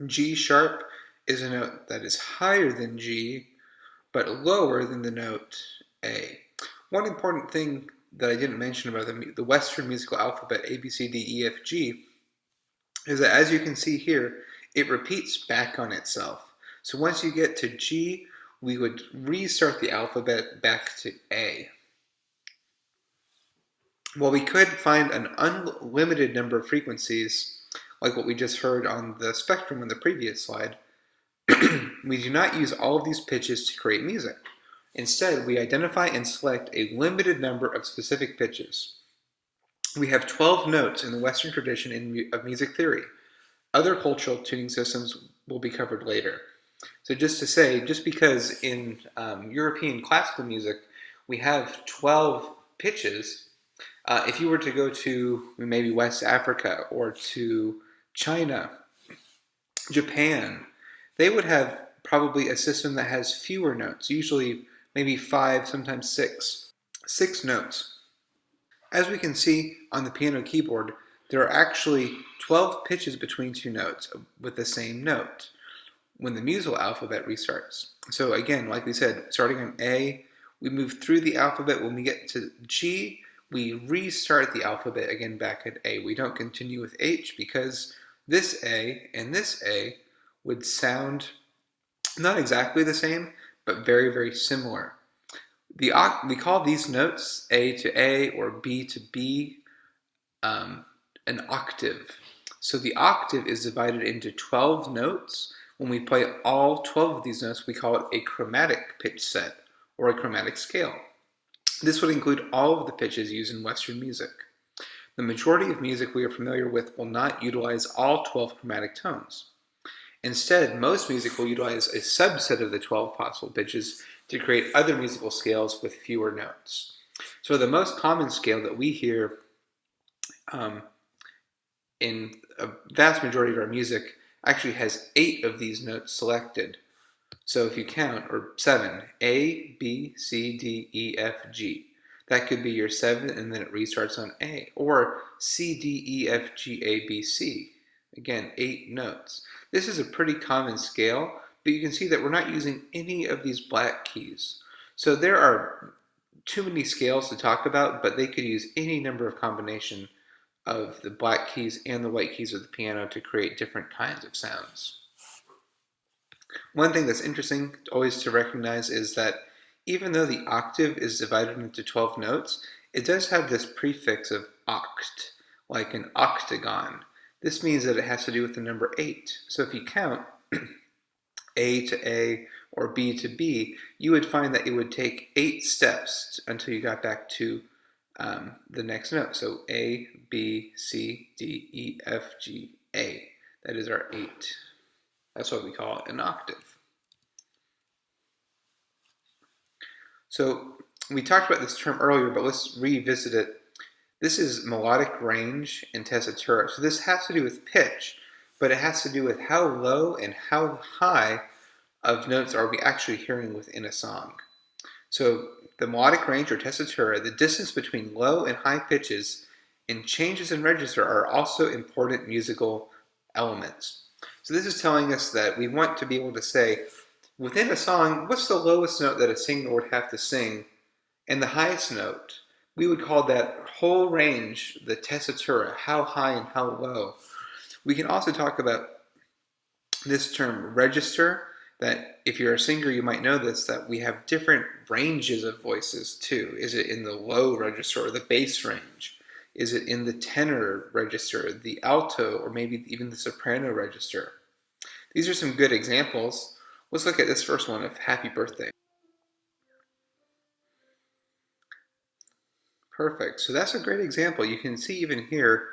G sharp is a note that is higher than G, but lower than the note A. One important thing that I didn't mention about the Western musical alphabet, A, B, C, D, E, F, G, is that as you can see here, it repeats back on itself. So once you get to G, we would restart the alphabet back to A. Well, we could find an unlimited number of frequencies, like what we just heard on the spectrum on the previous slide. We do not use all of these pitches to create music. Instead, we identify and select a limited number of specific pitches. We have 12 notes in the Western tradition of music theory. Other cultural tuning systems will be covered later. So just to say, just because in European classical music we have 12 pitches, if you were to go to maybe West Africa or to China, Japan, they would have probably a system that has fewer notes, usually maybe 5, sometimes 6. 6 notes. As we can see on the piano keyboard, there are actually 12 pitches between 2 notes with the same note when the musical alphabet restarts. So again, like we said, starting on A, we move through the alphabet. When we get to G, we restart the alphabet again back at A. We don't continue with H because this A and this A would sound not exactly the same, but very, very similar. We call these notes A to A or B to B an octave. So the octave is divided into 12 notes. When we play all 12 of these notes, we call it a chromatic pitch set or a chromatic scale. This would include all of the pitches used in Western music. The majority of music we are familiar with will not utilize all 12 chromatic tones. Instead, most music will utilize a subset of the 12 possible pitches to create other musical scales with fewer notes. So the most common scale that we hear in a vast majority of our music actually has 8 of these notes selected. So if you count, or 7, A, B, C, D, E, F, G. That could be your 7, and then it restarts on A. Or C, D, E, F, G, A, B, C. Again, 8 notes. This is a pretty common scale, but you can see that we're not using any of these black keys. So there are too many scales to talk about, but they could use any number of combination of the black keys and the white keys of the piano to create different kinds of sounds. One thing that's interesting always to recognize is that even though the octave is divided into 12 notes, it does have this prefix of oct, like an octagon. This means that it has to do with the number 8. So if you count A to A or B to B, you would find that it would take 8 steps until you got back to the next note. So A, B, C, D, E, F, G, A. That is our 8. That's what we call an octave. So we talked about this term earlier, but let's revisit it. This is melodic range in tessitura. So this has to do with pitch, but it has to do with how low and how high of notes are we actually hearing within a song. So the melodic range or tessitura, the distance between low and high pitches and changes in register are also important musical elements. So this is telling us that we want to be able to say, within a song, what's the lowest note that a singer would have to sing, and the highest note? We would call that whole range the tessitura, how high and how low. We can also talk about this term register, that if you're a singer, you might know this, that we have different ranges of voices too. Is it in the low register or the bass range? Is it in the tenor register, the alto, or maybe even the soprano register? These are some good examples. Let's look at this first one of Happy Birthday. Perfect. So that's a great example. You can see even here,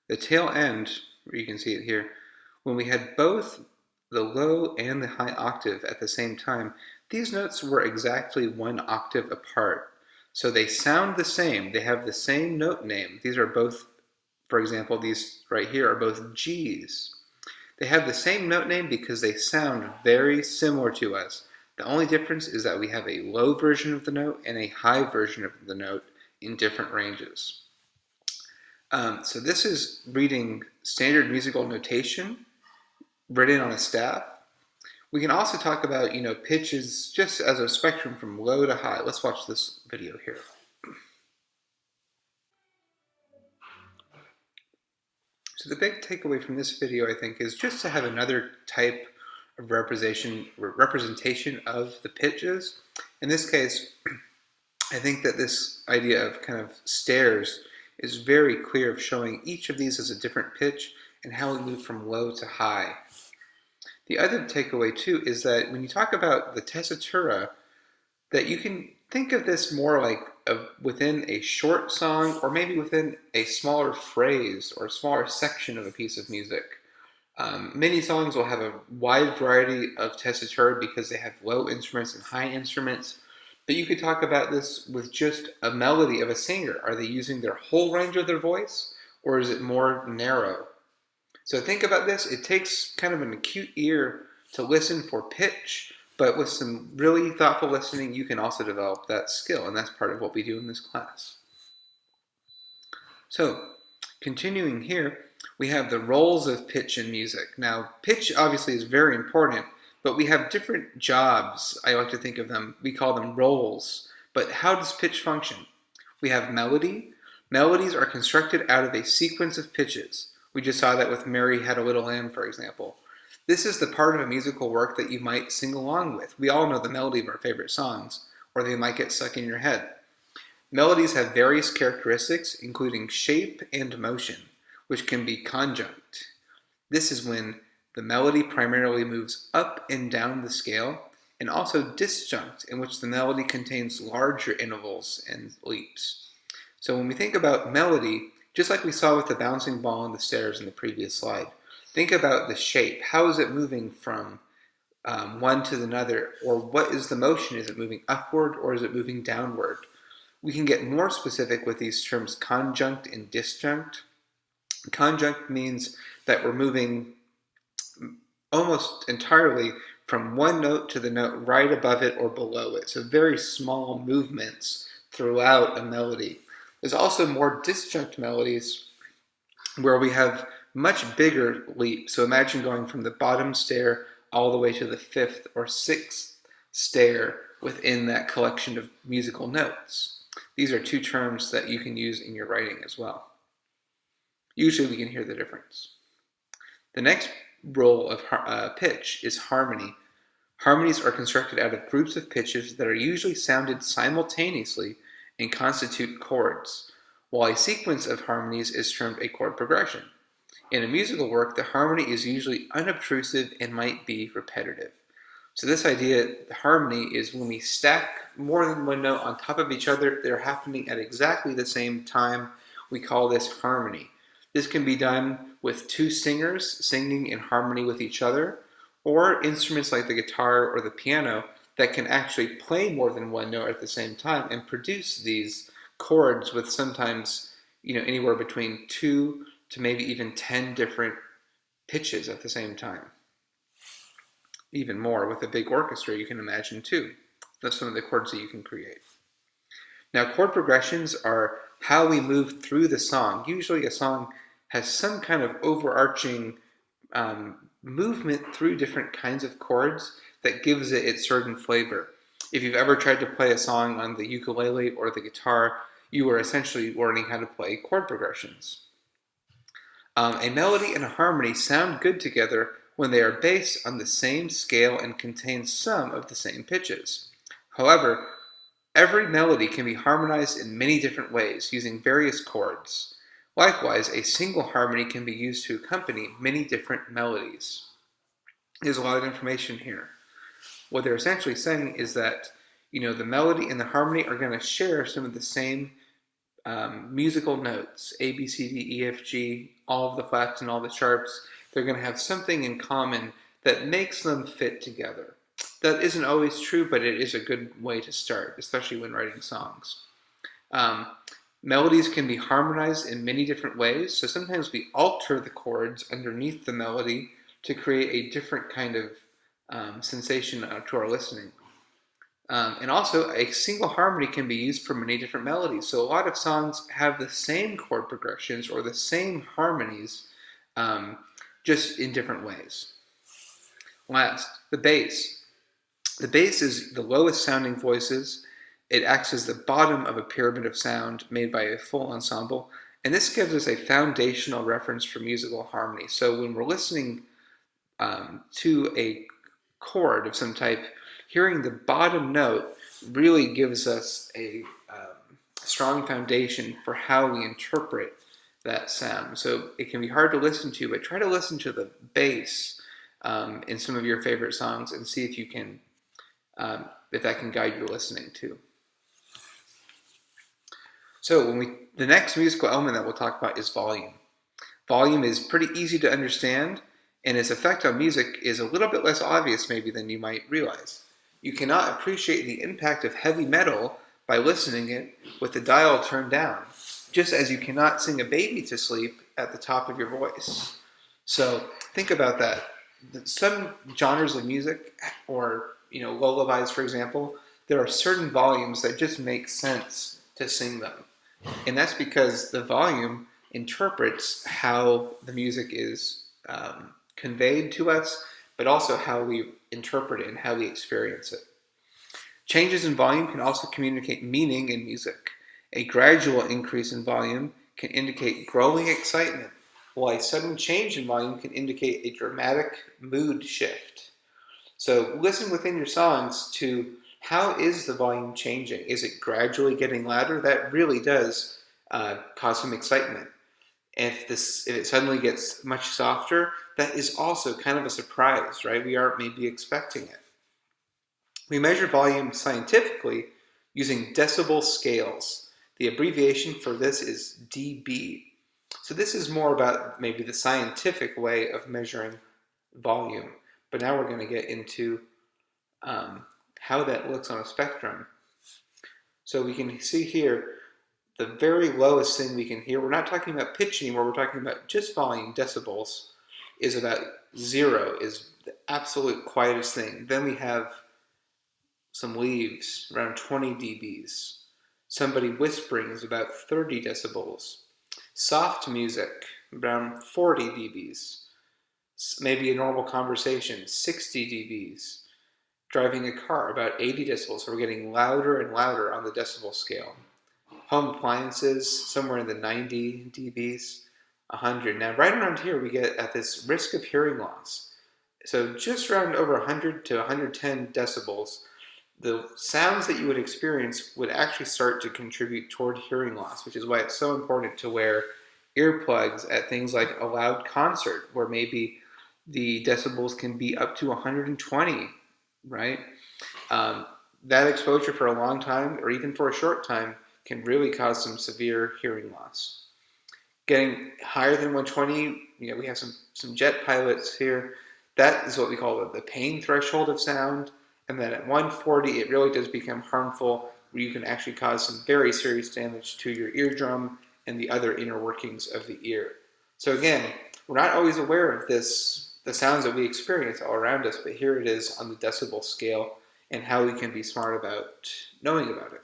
the tail end, or you can see it here, when we had both the low and the high octave at the same time, these notes were exactly 1 octave apart. So they sound the same. They have the same note name. These are both, for example, these right here are both G's. They have the same note name because they sound very similar to us. The only difference is that we have a low version of the note and a high version of the note in different ranges. So this is reading standard musical notation written on a staff. We can also talk about, pitches just as a spectrum from low to high. Let's watch this video here. So the big takeaway from this video, I think, is just to have another type of representation of the pitches. In this case, I think that this idea of kind of stairs is very clear of showing each of these as a different pitch and how we move from low to high. The other takeaway too is that when you talk about the tessitura, that you can think of this more like within a short song or maybe within a smaller phrase or a smaller section of a piece of music. Many songs will have a wide variety of tessitura because they have low instruments and high instruments. But you could talk about this with just a melody of a singer. Are they using their whole range of their voice, or is it more narrow? So think about this. It takes kind of an acute ear to listen for pitch, but with some really thoughtful listening, you can also develop that skill, and that's part of what we do in this class. So, continuing here, we have the roles of pitch in music. Now, pitch obviously is very important, but we have different jobs. I like to think of them, we call them roles. But how does pitch function? We have melody. Melodies are constructed out of a sequence of pitches. We just saw that with Mary Had a Little Lamb, for example. This is the part of a musical work that you might sing along with. We all know the melody of our favorite songs, or they might get stuck in your head. Melodies have various characteristics, including shape and motion, which can be conjunct. This is when the melody primarily moves up and down the scale, and also disjunct, in which the melody contains larger intervals and leaps. So when we think about melody, just like we saw with the bouncing ball on the stairs in the previous slide, think about the shape. How is it moving from one to another? Or what is the motion? Is it moving upward or is it moving downward? We can get more specific with these terms conjunct and disjunct. Conjunct means that we're moving almost entirely from one note to the note right above it or below it. So very small movements throughout a melody. There's also more disjunct melodies where we have much bigger leaps. So imagine going from the bottom stair all the way to the fifth or sixth stair within that collection of musical notes. These are two terms that you can use in your writing as well. Usually we can hear the difference. The next role of pitch is harmony. Harmonies are constructed out of groups of pitches that are usually sounded simultaneously and constitute chords, while a sequence of harmonies is termed a chord progression. In a musical work, the harmony is usually unobtrusive and might be repetitive. So this idea, the harmony, is when we stack more than one note on top of each other, they're happening at exactly the same time. We call this harmony. This can be done with two singers singing in harmony with each other, or instruments like the guitar or the piano that can actually play more than one note at the same time and produce these chords with sometimes, anywhere between 2 to maybe even 10 different pitches at the same time. Even more with a big orchestra, you can imagine too. That's some of the chords that you can create. Now, chord progressions are how we move through the song. Usually a song has some kind of overarching movement through different kinds of chords that gives it its certain flavor. If you've ever tried to play a song on the ukulele or the guitar, you are essentially learning how to play chord progressions. A melody and a harmony sound good together when they are based on the same scale and contain some of the same pitches. However, every melody can be harmonized in many different ways using various chords. Likewise, a single harmony can be used to accompany many different melodies. There's a lot of information here. What they're essentially saying is that, the melody and the harmony are going to share some of the same musical notes, A, B, C, D, E, F, G, all of the flats and all the sharps. They're going to have something in common that makes them fit together. That isn't always true, but it is a good way to start, especially when writing songs. Melodies can be harmonized in many different ways, so sometimes we alter the chords underneath the melody to create a different kind of sensation to our listening. And also, a single harmony can be used for many different melodies. So a lot of songs have the same chord progressions or the same harmonies, just in different ways. Last, the bass. The bass is the lowest sounding voices. It acts as the bottom of a pyramid of sound made by a full ensemble. And this gives us a foundational reference for musical harmony. So when we're listening to a chord of some type, hearing the bottom note really gives us a strong foundation for how we interpret that sound. So it can be hard to listen to, but try to listen to the bass in some of your favorite songs and see if you can, if that can guide your listening too. So the next musical element that we'll talk about is volume. Volume is pretty easy to understand, and its effect on music is a little bit less obvious maybe than you might realize. You cannot appreciate the impact of heavy metal by listening it with the dial turned down, just as you cannot sing a baby to sleep at the top of your voice. So think about that. Some genres of music, or lullabies, for example, there are certain volumes that just make sense to sing them, and that's because the volume interprets how the music is conveyed to us, but also how we interpret it and how we experience it. Changes in volume can also communicate meaning in music. A gradual increase in volume can indicate growing excitement, while a sudden change in volume can indicate a dramatic mood shift. So listen within your songs to how is the volume changing? Is it gradually getting louder? That really does cause some excitement. If it suddenly gets much softer, that is also kind of a surprise, right? We aren't maybe expecting it. We measure volume scientifically using decibel scales. The abbreviation for this is dB. So this is more about maybe the scientific way of measuring volume. But now we're going to get into how that looks on a spectrum. So we can see here the very lowest thing we can hear, we're not talking about pitch anymore, we're talking about just volume, decibels, is about 0, is the absolute quietest thing. Then we have some leaves, around 20 dBs. Somebody whispering is about 30 decibels. Soft music, around 40 dBs. Maybe a normal conversation, 60 dBs. Driving a car, about 80 decibels. So we're getting louder and louder on the decibel scale. Home appliances, somewhere in the 90 dBs, 100. Now, right around here, we get at this risk of hearing loss. So just around over 100 to 110 decibels, the sounds that you would experience would actually start to contribute toward hearing loss, which is why it's so important to wear earplugs at things like a loud concert, where maybe the decibels can be up to 120, right? That exposure for a long time, or even for a short time, can really cause some severe hearing loss. Getting higher than 120, we have some jet pilots here. That is what we call the pain threshold of sound. And then at 140, it really does become harmful, where you can actually cause some very serious damage to your eardrum and the other inner workings of the ear. So again, we're not always aware of this, the sounds that we experience all around us, but here it is on the decibel scale and how we can be smart about knowing about it.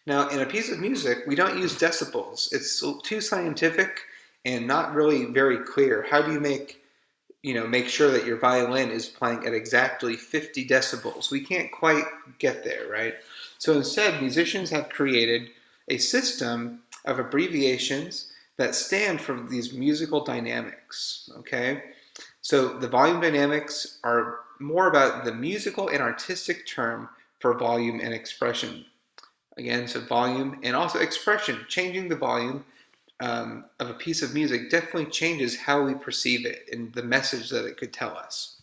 Now, in a piece of music, we don't use decibels. It's too scientific and not really very clear. How do you make sure that your violin is playing at exactly 50 decibels? We can't quite get there, right? So instead, musicians have created a system of abbreviations that stand for these musical dynamics, okay? So the volume dynamics are more about the musical and artistic term for volume and expression. Again, so volume and also expression. Changing the volume of a piece of music definitely changes how we perceive it and the message that it could tell us.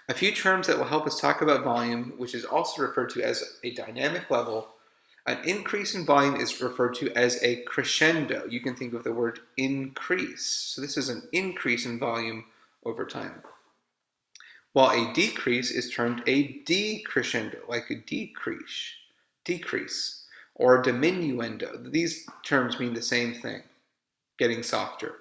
A few terms that will help us talk about volume, which is also referred to as a dynamic level. An increase in volume is referred to as a crescendo. You can think of the word increase. So this is an increase in volume over time. While a decrease is termed a decrescendo, like a decrease, or diminuendo. These terms mean the same thing, getting softer.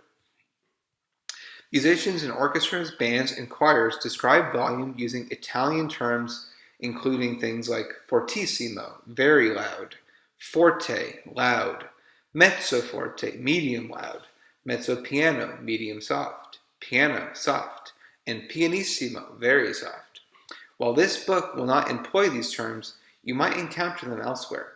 Musicians in orchestras, bands, and choirs describe volume using Italian terms including things like fortissimo, very loud, forte, loud, mezzo forte, medium loud, mezzo piano, medium soft, piano, soft, and pianissimo, very soft. While this book will not employ these terms, you might encounter them elsewhere.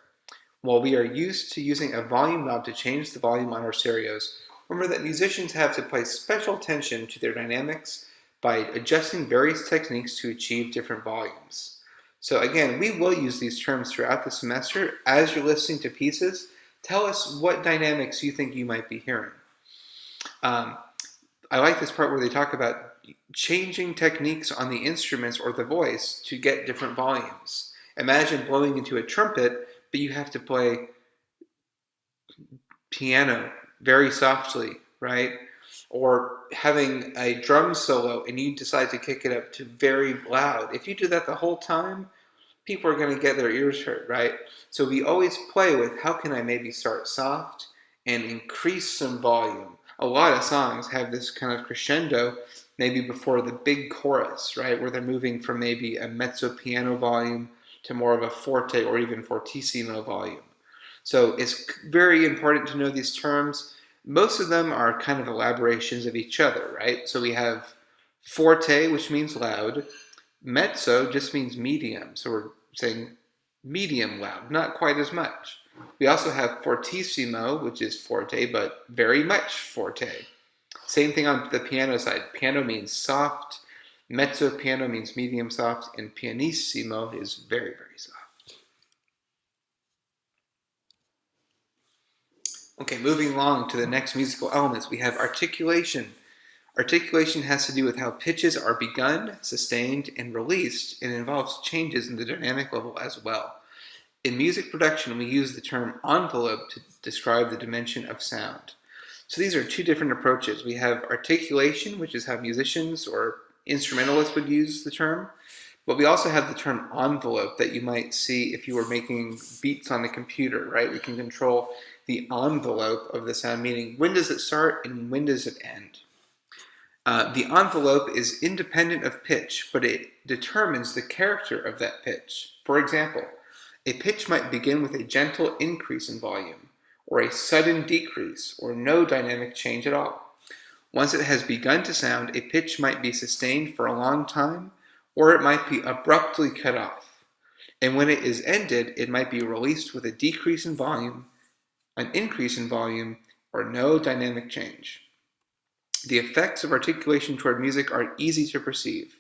While we are used to using a volume knob to change the volume on our stereos, remember that musicians have to pay special attention to their dynamics by adjusting various techniques to achieve different volumes. So again, we will use these terms throughout the semester. As you're listening to pieces, tell us what dynamics you think you might be hearing. I like this part where they talk about changing techniques on the instruments or the voice to get different volumes. Imagine blowing into a trumpet, but you have to play piano very softly, right? Or having a drum solo and you decide to kick it up to very loud. If you do that the whole time, people are going to get their ears hurt, right? So we always play with how can I maybe start soft and increase some volume. A lot of songs have this kind of crescendo maybe before the big chorus, right? Where they're moving from maybe a mezzo piano volume to more of a forte or even fortissimo volume. So it's very important to know these terms. Most of them are kind of elaborations of each other, right? So we have forte, which means loud. Mezzo just means medium. So we're saying medium loud, not quite as much. We also have fortissimo, which is forte, but very much forte. Same thing on the piano side. Piano means soft. Mezzo piano means medium soft. And pianissimo is very, very soft. Okay, moving along to the next musical elements, we have articulation. Articulation has to do with how pitches are begun, sustained, and released, and involves changes in the dynamic level as well. In music production, we use the term envelope to describe the dimension of sound. So these are two different approaches. We have articulation, which is how musicians or instrumentalists would use the term. But we also have the term envelope that you might see if you were making beats on the computer, right? We can control the envelope of the sound, meaning when does it start and when does it end. The envelope is independent of pitch, but it determines the character of that pitch. For example, a pitch might begin with a gentle increase in volume, or a sudden decrease, or no dynamic change at all. Once it has begun to sound, a pitch might be sustained for a long time, or it might be abruptly cut off. And when it is ended, it might be released with a decrease in volume, an increase in volume, or no dynamic change. The effects of articulation toward music are easy to perceive.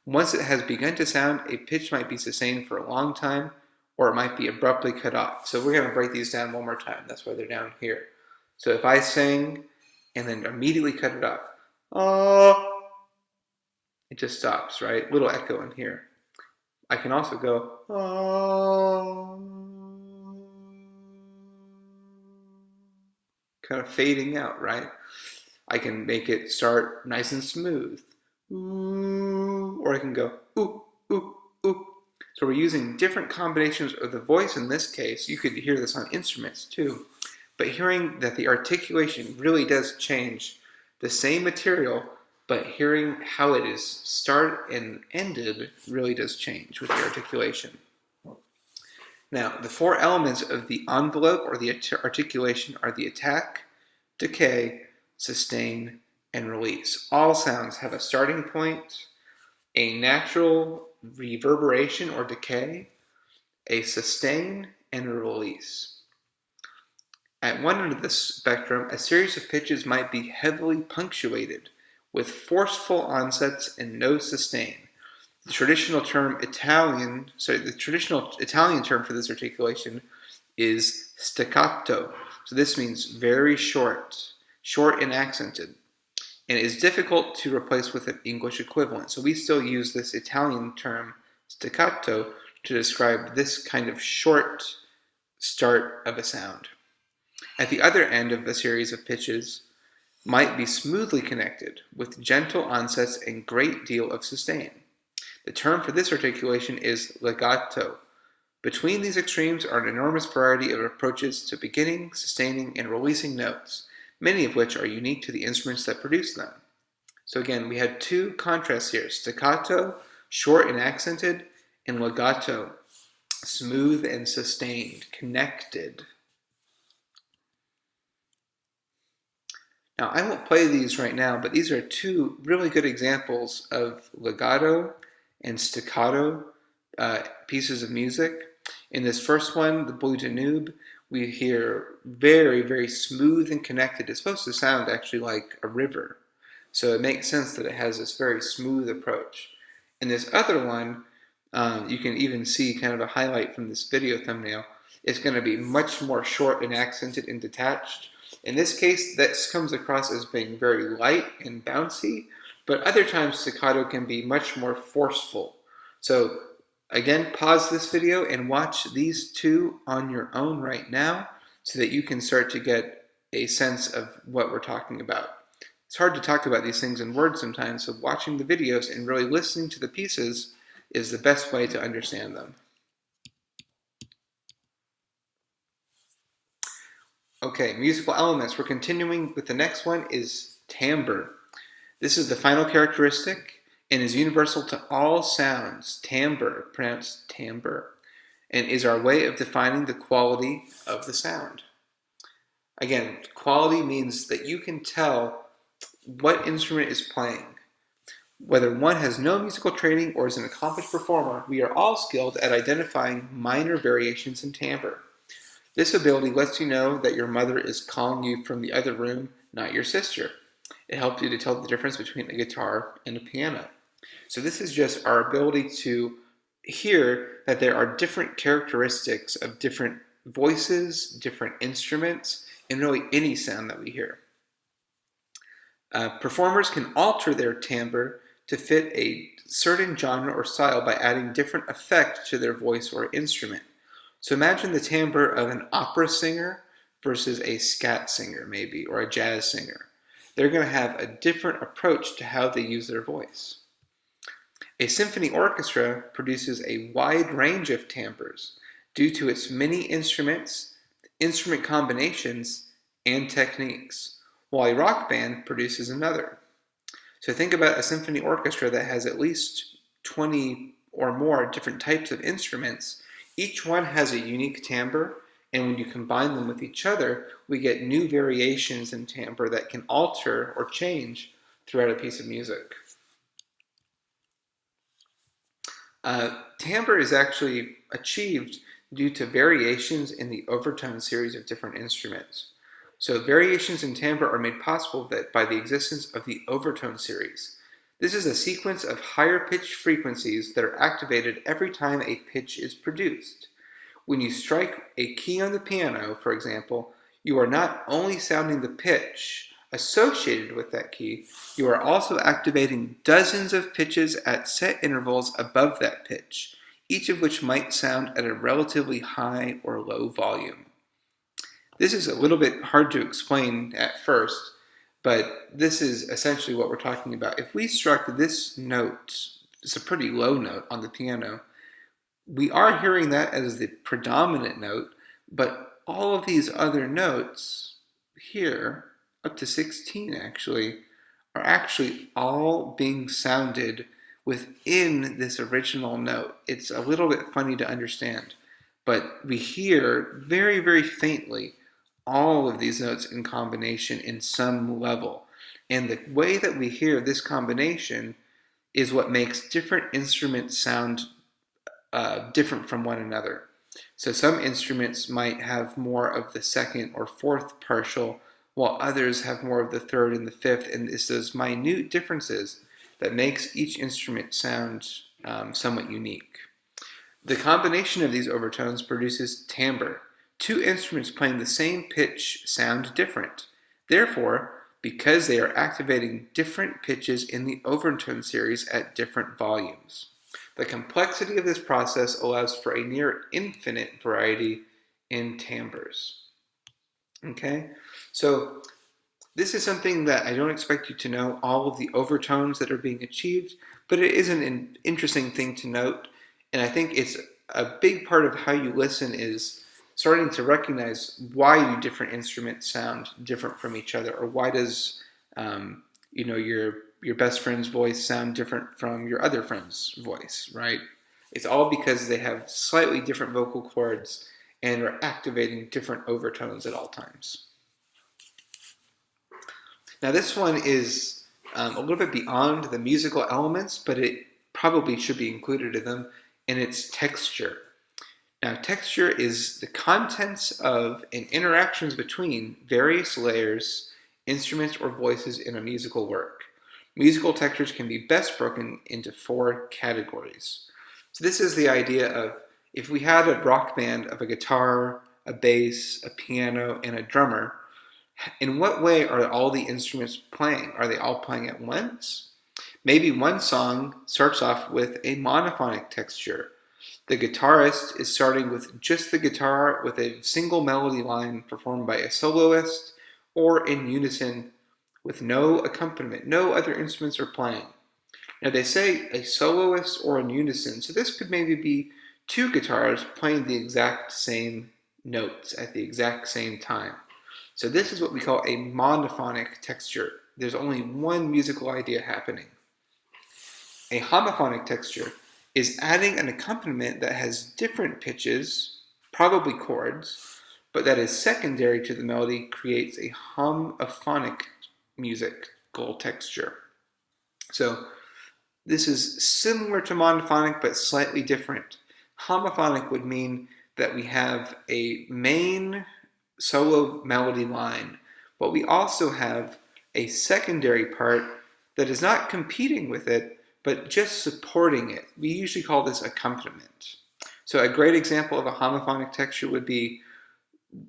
Once it has begun to sound, a pitch might be sustained for a long time, or it might be abruptly cut off. So we're going to break these down one more time. That's why they're down here. So if I sing and then immediately cut it off, oh, it just stops, right? Little echo in here. I can also go, oh, kind of fading out, right? I can make it start nice and smooth, ooh, or I can go, ooh, ooh, ooh. So we're using different combinations of the voice in this case. You could hear this on instruments too. But hearing that the articulation really does change the same material, but hearing how it is started and ended really does change with the articulation. Now, the four elements of the envelope or the articulation are the attack, decay, sustain, and release. All sounds have a starting point, a natural reverberation or decay, a sustain, and a release. At one end of the spectrum, a series of pitches might be heavily punctuated with forceful onsets and no sustain. The traditional Italian term for this articulation is staccato. So this means very short and accented, and is difficult to replace with an English equivalent. So we still use this Italian term staccato to describe this kind of short start of a sound. At the other end of a series of pitches might be smoothly connected with gentle onsets and great deal of sustain. The term for this articulation is legato. Between these extremes are an enormous variety of approaches to beginning, sustaining, and releasing notes, many of which are unique to the instruments that produce them. So again, we had two contrasts here: staccato, short and accented, and legato, smooth and sustained, connected. Now, I won't play these right now, but these are two really good examples of legato and staccato pieces of music. In this first one, the Blue Danube, we hear very, very smooth and connected. It's supposed to sound actually like a river. So it makes sense that it has this very smooth approach. In this other one, you can even see kind of a highlight from this video thumbnail. It's going to be much more short and accented and detached. In this case, this comes across as being very light and bouncy, but other times staccato can be much more forceful. So again, pause this video and watch these two on your own right now so that you can start to get a sense of what we're talking about. It's hard to talk about these things in words sometimes, so watching the videos and really listening to the pieces is the best way to understand them. Okay, musical elements. We're continuing with the next one is timbre. This is the final characteristic and is universal to all sounds. Timbre, pronounced timbre, and is our way of defining the quality of the sound. Again, quality means that you can tell what instrument is playing. Whether one has no musical training or is an accomplished performer, we are all skilled at identifying minor variations in timbre. This ability lets you know that your mother is calling you from the other room, not your sister. It helps you to tell the difference between a guitar and a piano. So this is just our ability to hear that there are different characteristics of different voices, different instruments, and really any sound that we hear. Performers can alter their timbre to fit a certain genre or style by adding different effects to their voice or instrument. So imagine the timbre of an opera singer versus a scat singer maybe, or a jazz singer. They're going to have a different approach to how they use their voice. A symphony orchestra produces a wide range of timbres due to its many instruments, instrument combinations, and techniques, while a rock band produces another. So think about a symphony orchestra that has at least 20 or more different types of instruments. Each one has a unique timbre, and when you combine them with each other, we get new variations in timbre that can alter or change throughout a piece of music. Timbre is actually achieved due to variations in the overtone series of different instruments. So variations in timbre are made possible by the existence of the overtone series. This is a sequence of higher pitched frequencies that are activated every time a pitch is produced. When you strike a key on the piano, for example, you are not only sounding the pitch associated with that key, you are also activating dozens of pitches at set intervals above that pitch, each of which might sound at a relatively high or low volume. This is a little bit hard to explain at first, but this is essentially what we're talking about. If we struck this note, it's a pretty low note on the piano, we are hearing that as the predominant note, but all of these other notes here, up to 16 actually, are actually all being sounded within this original note. It's a little bit funny to understand, but we hear very, very faintly all of these notes in combination in some level. And the way that we hear this combination is what makes different instruments sound different from one another. So some instruments might have more of the second or fourth partial, while others have more of the third and the fifth, and it's those minute differences that makes each instrument sound somewhat unique. The combination of these overtones produces timbre. Two instruments playing the same pitch sound different. Therefore, because they are activating different pitches in the overtone series at different volumes. The complexity of this process allows for a near infinite variety in timbres. Okay, so this is something that I don't expect you to know all of the overtones that are being achieved, but it is an interesting thing to note, and I think it's a big part of how you listen is starting to recognize why do different instruments sound different from each other, or why does your best friend's voice sound different from your other friend's voice, right? It's all because they have slightly different vocal cords and are activating different overtones at all times. Now this one is a little bit beyond the musical elements, but it probably should be included in them, and it's texture. Now texture is the contents of and interactions between various layers, instruments, or voices in a musical work. Musical textures can be best broken into 4 categories. So this is the idea of if we had a rock band of a guitar, a bass, a piano, and a drummer, in what way are all the instruments playing? Are they all playing at once? Maybe one song starts off with a monophonic texture. The guitarist is starting with just the guitar with a single melody line performed by a soloist, or in unison with no accompaniment. No other instruments are playing. Now they say a soloist or in unison, so this could maybe be 2 guitars playing the exact same notes at the exact same time. So this is what we call a monophonic texture. There's only one musical idea happening. A homophonic texture is adding an accompaniment that has different pitches, probably chords, but that is secondary to the melody, creates a homophonic musical texture. So this is similar to monophonic, but slightly different. Homophonic would mean that we have a main solo melody line, but we also have a secondary part that is not competing with it, but just supporting it. We usually call this accompaniment. So a great example of a homophonic texture would be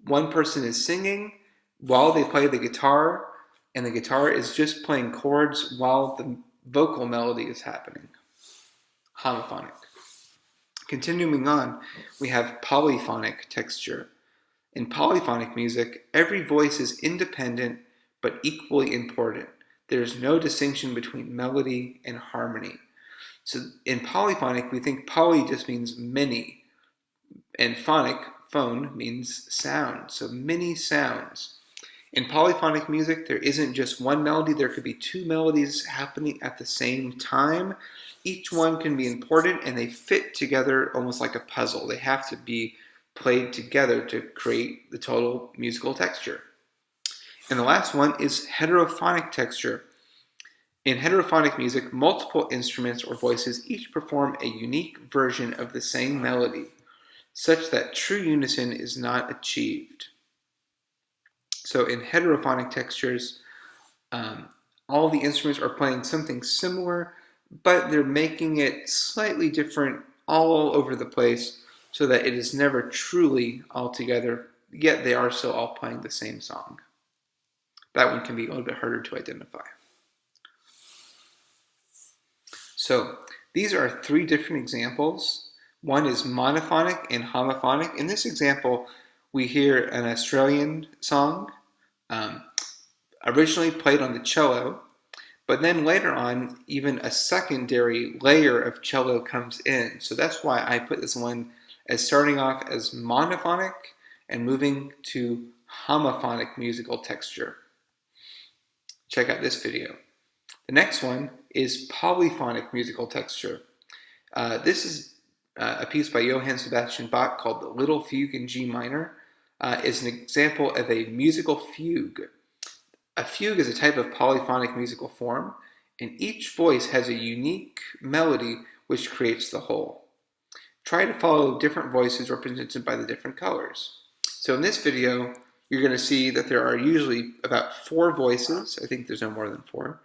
one person is singing while they play the guitar, and the guitar is just playing chords while the vocal melody is happening. Homophonic. Continuing on, we have polyphonic texture. In polyphonic music, every voice is independent but equally important. There is no distinction between melody and harmony. So in polyphonic, we think poly just means many, and phonic, phone, means sound. So many sounds. In polyphonic music, there isn't just one melody, there could be two melodies happening at the same time. Each one can be important and they fit together almost like a puzzle. They have to be played together to create the total musical texture. And the last one is heterophonic texture. In heterophonic music, multiple instruments or voices each perform a unique version of the same melody, such that true unison is not achieved. So in heterophonic textures, all the instruments are playing something similar, but they're making it slightly different all over the place so that it is never truly all together, yet they are still all playing the same song. That one can be a little bit harder to identify. So these are three different examples. One is monophonic and homophonic. In this example, we hear an Australian song, originally played on the cello, but then later on, even a secondary layer of cello comes in. So that's why I put this one as starting off as monophonic and moving to homophonic musical texture. Check out this video. The next one is polyphonic musical texture. This is a piece by Johann Sebastian Bach called The Little Fugue in G minor. It's an example of a musical fugue. A fugue is a type of polyphonic musical form, and each voice has a unique melody which creates the whole. Try to follow different voices represented by the different colors. So in this video, you're going to see that there are usually about 4 voices. I think there's no more than 4.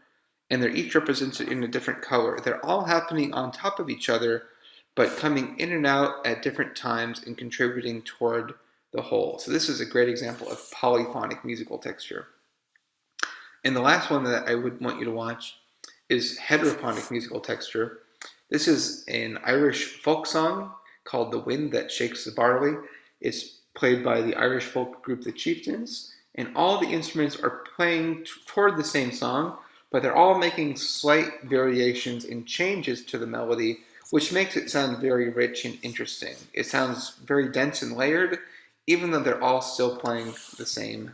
And they're each represented in a different color. They're all happening on top of each other, but coming in and out at different times and contributing toward the whole. So this is a great example of polyphonic musical texture. And the last one that I would want you to watch is heterophonic musical texture. This is an Irish folk song called The Wind That Shakes the Barley. It's played by the Irish folk group The Chieftains, and all the instruments are playing toward the same song, but they're all making slight variations and changes to the melody, which makes it sound very rich and interesting. It sounds very dense and layered, even though they're all still playing the same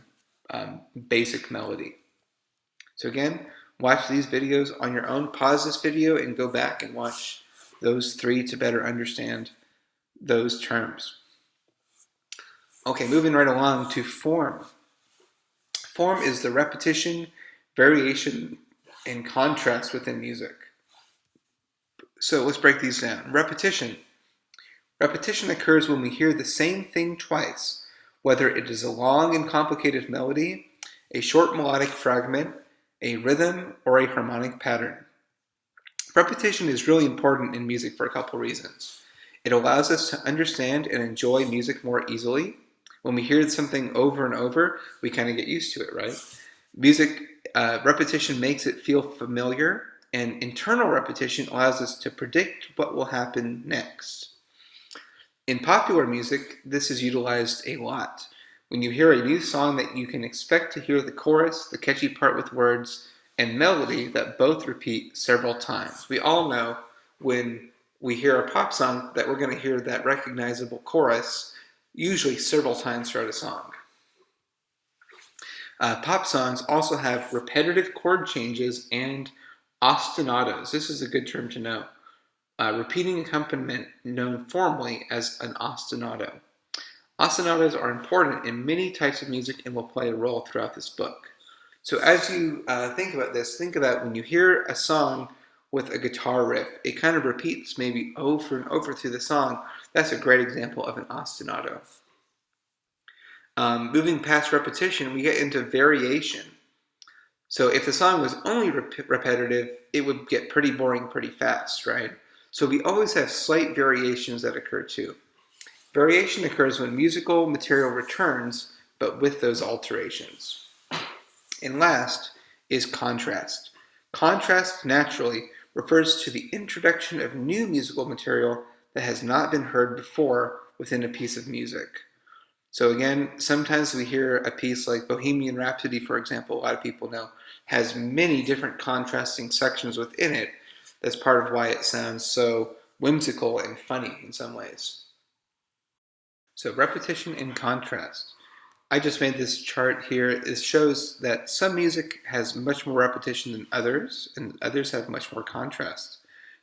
basic melody. So again, watch these videos on your own. Pause this video and go back and watch those 3 to better understand those terms. Okay, moving right along to form. Form is the repetition, variation, and contrast within music. So let's break these down. Repetition. Repetition occurs when we hear the same thing twice, whether it is a long and complicated melody, a short melodic fragment, a rhythm, or a harmonic pattern. Repetition is really important in music for a couple reasons. It allows us to understand and enjoy music more easily. When we hear something over and over, we kind of get used to it, right? Music repetition makes it feel familiar, and internal repetition allows us to predict what will happen next. In popular music, this is utilized a lot. When you hear a new song that you can expect to hear the chorus, the catchy part with words, and melody that both repeat several times. We all know when we hear a pop song that we're going to hear that recognizable chorus, usually several times throughout a song. Pop songs also have repetitive chord changes and ostinatos. This is a good term to know. Repeating accompaniment known formally as an ostinato. Ostinatos are important in many types of music and will play a role throughout this book. So as you think about this, think about when you hear a song with a guitar riff, it kind of repeats maybe over and over through the song. That's a great example of an ostinato. Moving past repetition, we get into variation. So if the song was only repetitive, it would get pretty boring pretty fast, right? So we always have slight variations that occur too. Variation occurs when musical material returns, but with those alterations. And last is contrast. Contrast naturally refers to the introduction of new musical material that has not been heard before within a piece of music. So again, sometimes we hear a piece like Bohemian Rhapsody, for example, a lot of people know, has many different contrasting sections within it. That's part of why it sounds so whimsical and funny in some ways. So repetition and contrast. I just made this chart here. It shows that some music has much more repetition than others, and others have much more contrast.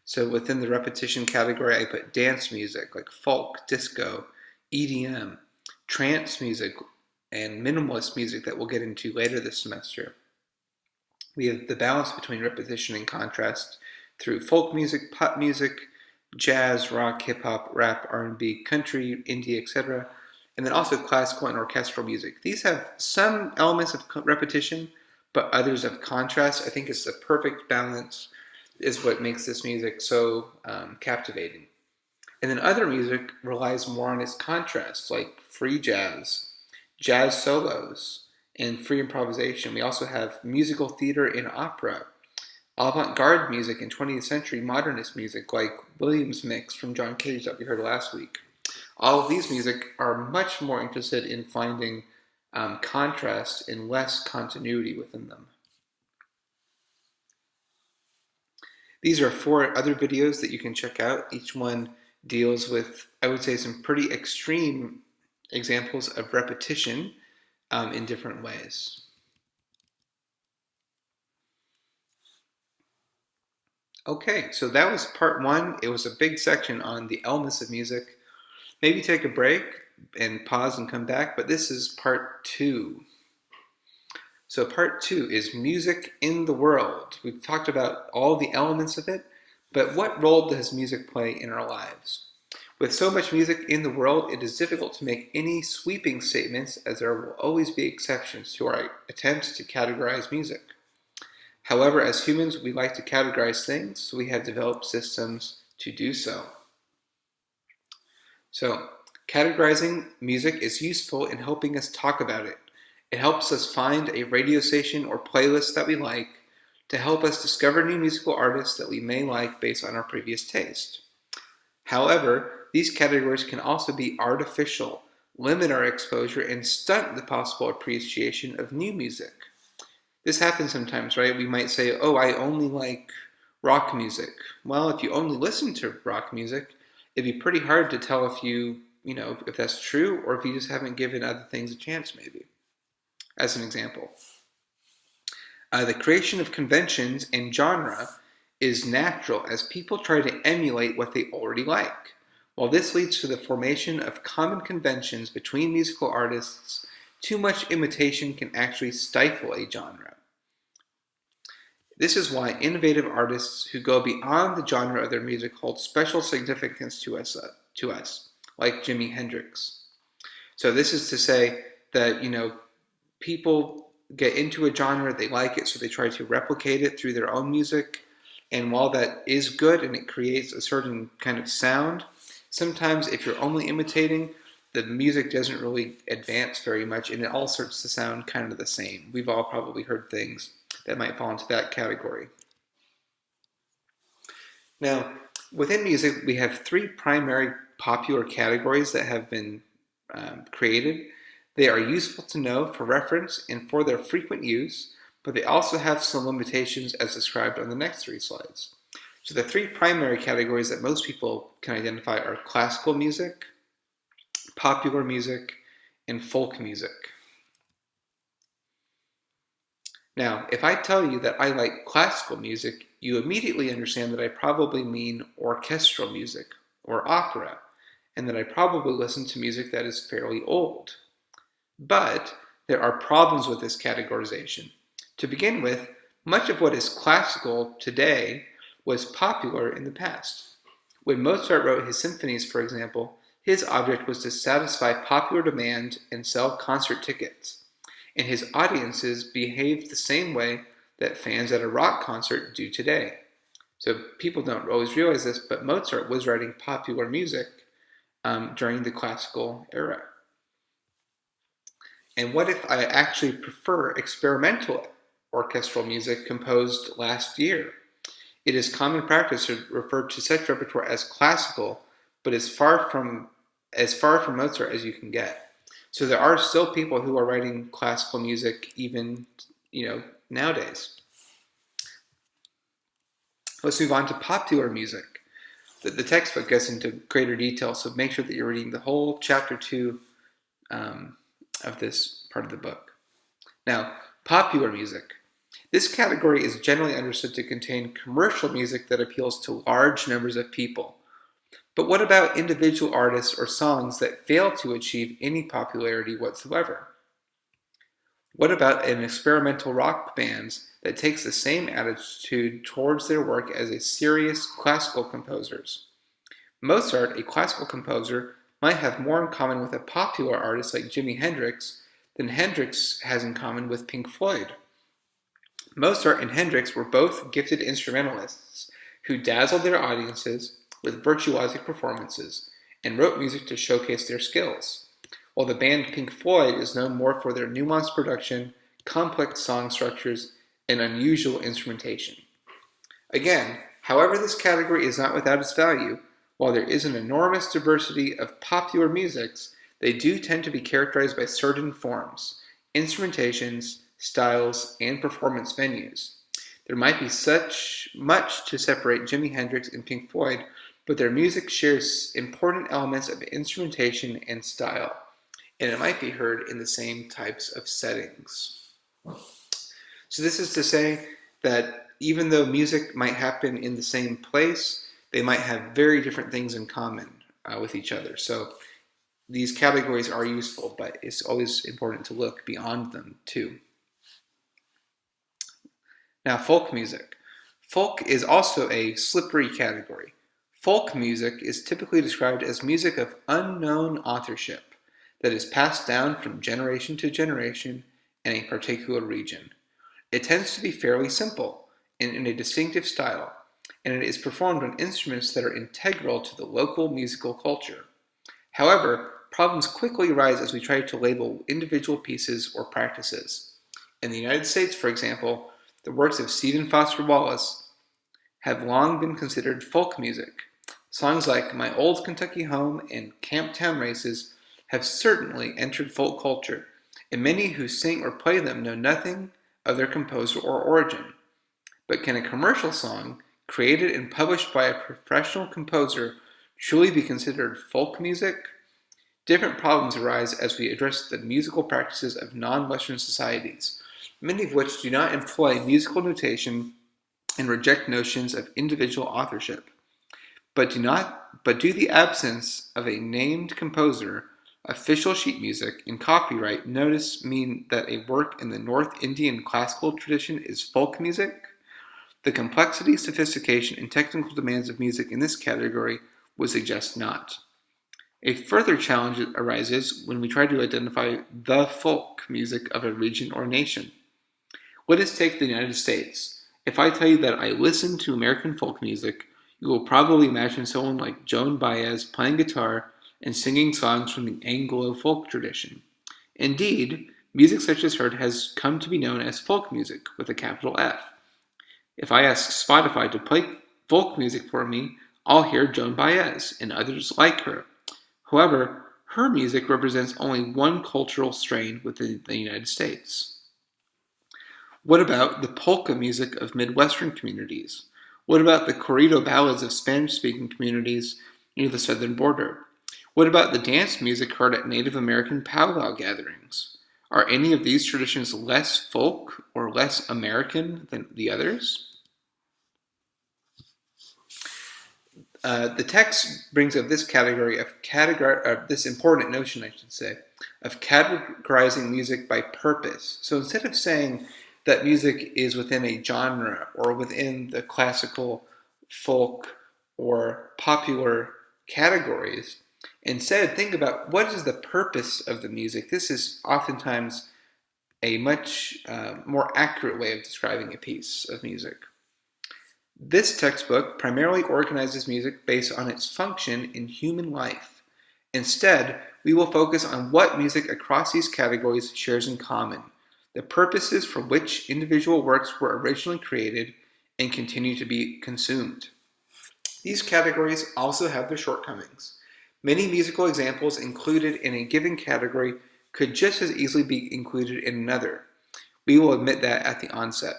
So within the repetition category, I put dance music like folk, disco, EDM, trance music, and minimalist music that we'll get into later this semester. We have the balance between repetition and contrast through folk music, pop music, jazz, rock, hip hop, rap, R&B, country, indie, etc., and then also classical and orchestral music. These have some elements of repetition, but others of contrast. I think it's the perfect balance is what makes this music so captivating. And then other music relies more on its contrast, like free jazz, jazz solos, and free improvisation. We also have musical theater and opera, avant-garde music and 20th century modernist music like Williams Mix from John Cage that we heard last week. All of these music are much more interested in finding contrast and less continuity within them. These are 4 other videos that you can check out. Each one deals with, I would say, some pretty extreme examples of repetition in different ways. Okay, so that was part 1. It was a big section on the elements of music. Maybe take a break and pause and come back, but this is part 2. So part 2 is music in the world. We've talked about all the elements of it, but what role does music play in our lives? With so much music in the world, it is difficult to make any sweeping statements, as there will always be exceptions to our attempts to categorize music. However, as humans, we like to categorize things, so we have developed systems to do so. So, categorizing music is useful in helping us talk about it. It helps us find a radio station or playlist that we like to help us discover new musical artists that we may like based on our previous taste. However, these categories can also be artificial, limit our exposure, and stunt the possible appreciation of new music. This happens sometimes, right? We might say, oh, I only like rock music. Well, if you only listen to rock music, it'd be pretty hard to tell if if that's true, or if you just haven't given other things a chance, maybe, as an example. The creation of conventions and genre is natural as people try to emulate what they already like. While this leads to the formation of common conventions between musical artists, too much imitation can actually stifle a genre. This is why innovative artists who go beyond the genre of their music hold special significance to us, like Jimi Hendrix. So this is to say that, people get into a genre, they like it, so they try to replicate it through their own music. And while that is good and it creates a certain kind of sound, sometimes if you're only imitating, the music doesn't really advance very much and it all starts to sound kind of the same. We've all probably heard things that might fall into that category. Now, within music, we have 3 primary popular categories that have been created. They are useful to know for reference and for their frequent use, but they also have some limitations as described on the next 3 slides. So the 3 primary categories that most people can identify are classical music, popular music, and folk music. Now, if I tell you that I like classical music, you immediately understand that I probably mean orchestral music or opera, and that I probably listen to music that is fairly old. But there are problems with this categorization. To begin with, much of what is classical today was popular in the past. When Mozart wrote his symphonies, for example, his object was to satisfy popular demand and sell concert tickets. And his audiences behaved the same way that fans at a rock concert do today. So people don't always realize this, but Mozart was writing popular music during the classical era. And what if I actually prefer experimental orchestral music composed last year? It is common practice to refer to such repertoire as classical, but as far from Mozart as you can get. So there are still people who are writing classical music even, nowadays. Let's move on to popular music. The textbook gets into greater detail, so make sure that you're reading the whole chapter 2 of this part of the book. Now, popular music. This category is generally understood to contain commercial music that appeals to large numbers of people. But what about individual artists or songs that fail to achieve any popularity whatsoever? What about an experimental rock band that takes the same attitude towards their work as a serious classical composers? Mozart, a classical composer, might have more in common with a popular artist like Jimi Hendrix than Hendrix has in common with Pink Floyd. Mozart and Hendrix were both gifted instrumentalists who dazzled their audiences with virtuosic performances and wrote music to showcase their skills, while the band Pink Floyd is known more for their nuanced production, complex song structures, and unusual instrumentation. Again, however, this category is not without its value. While there is an enormous diversity of popular musics, they do tend to be characterized by certain forms, instrumentations, styles, and performance venues. There might be such much to separate Jimi Hendrix and Pink Floyd, but their music shares important elements of instrumentation and style, and it might be heard in the same types of settings. So this is to say that even though music might happen in the same place, they might have very different things in common with each other. So these categories are useful, but it's always important to look beyond them too. Now, folk music. Folk is also a slippery category. Folk music is typically described as music of unknown authorship that is passed down from generation to generation in a particular region. It tends to be fairly simple and in a distinctive style, and it is performed on instruments that are integral to the local musical culture. However, problems quickly arise as we try to label individual pieces or practices. In the United States, for example, the works of Stephen Foster Wallace have long been considered folk music. Songs like My Old Kentucky Home and Camptown Races have certainly entered folk culture, and many who sing or play them know nothing of their composer or origin. But can a commercial song, created and published by a professional composer, truly be considered folk music? Different problems arise as we address the musical practices of non-Western societies, many of which do not employ musical notation and reject notions of individual authorship. But do the absence of a named composer, official sheet music, and copyright notice mean that a work in the North Indian classical tradition is folk music? The complexity, sophistication, and technical demands of music in this category would suggest not. A further challenge arises when we try to identify the folk music of a region or nation. Let us take the United States. If I tell you that I listen to American folk music, you will probably imagine someone like Joan Baez playing guitar and singing songs from the Anglo folk tradition. Indeed, music such as hers has come to be known as folk music with a capital F. If I ask Spotify to play folk music for me, I'll hear Joan Baez and others like her. However, her music represents only one cultural strain within the United States. What about the polka music of Midwestern communities? What about the corrido ballads of Spanish-speaking communities near the southern border? What about the dance music heard at Native American powwow gatherings? Are any of these traditions less folk or less American than the others? The text brings up this category of this important notion, I should say, of categorizing music by purpose. So instead of saying that music is within a genre or within the classical, folk, or popular categories, instead think about what is the purpose of the music. This is oftentimes a much more accurate way of describing a piece of music. This textbook primarily organizes music based on its function in human life. Instead, we will focus on what music across these categories shares in common, the purposes for which individual works were originally created and continue to be consumed. These categories also have their shortcomings. Many musical examples included in a given category could just as easily be included in another. We will admit that at the onset.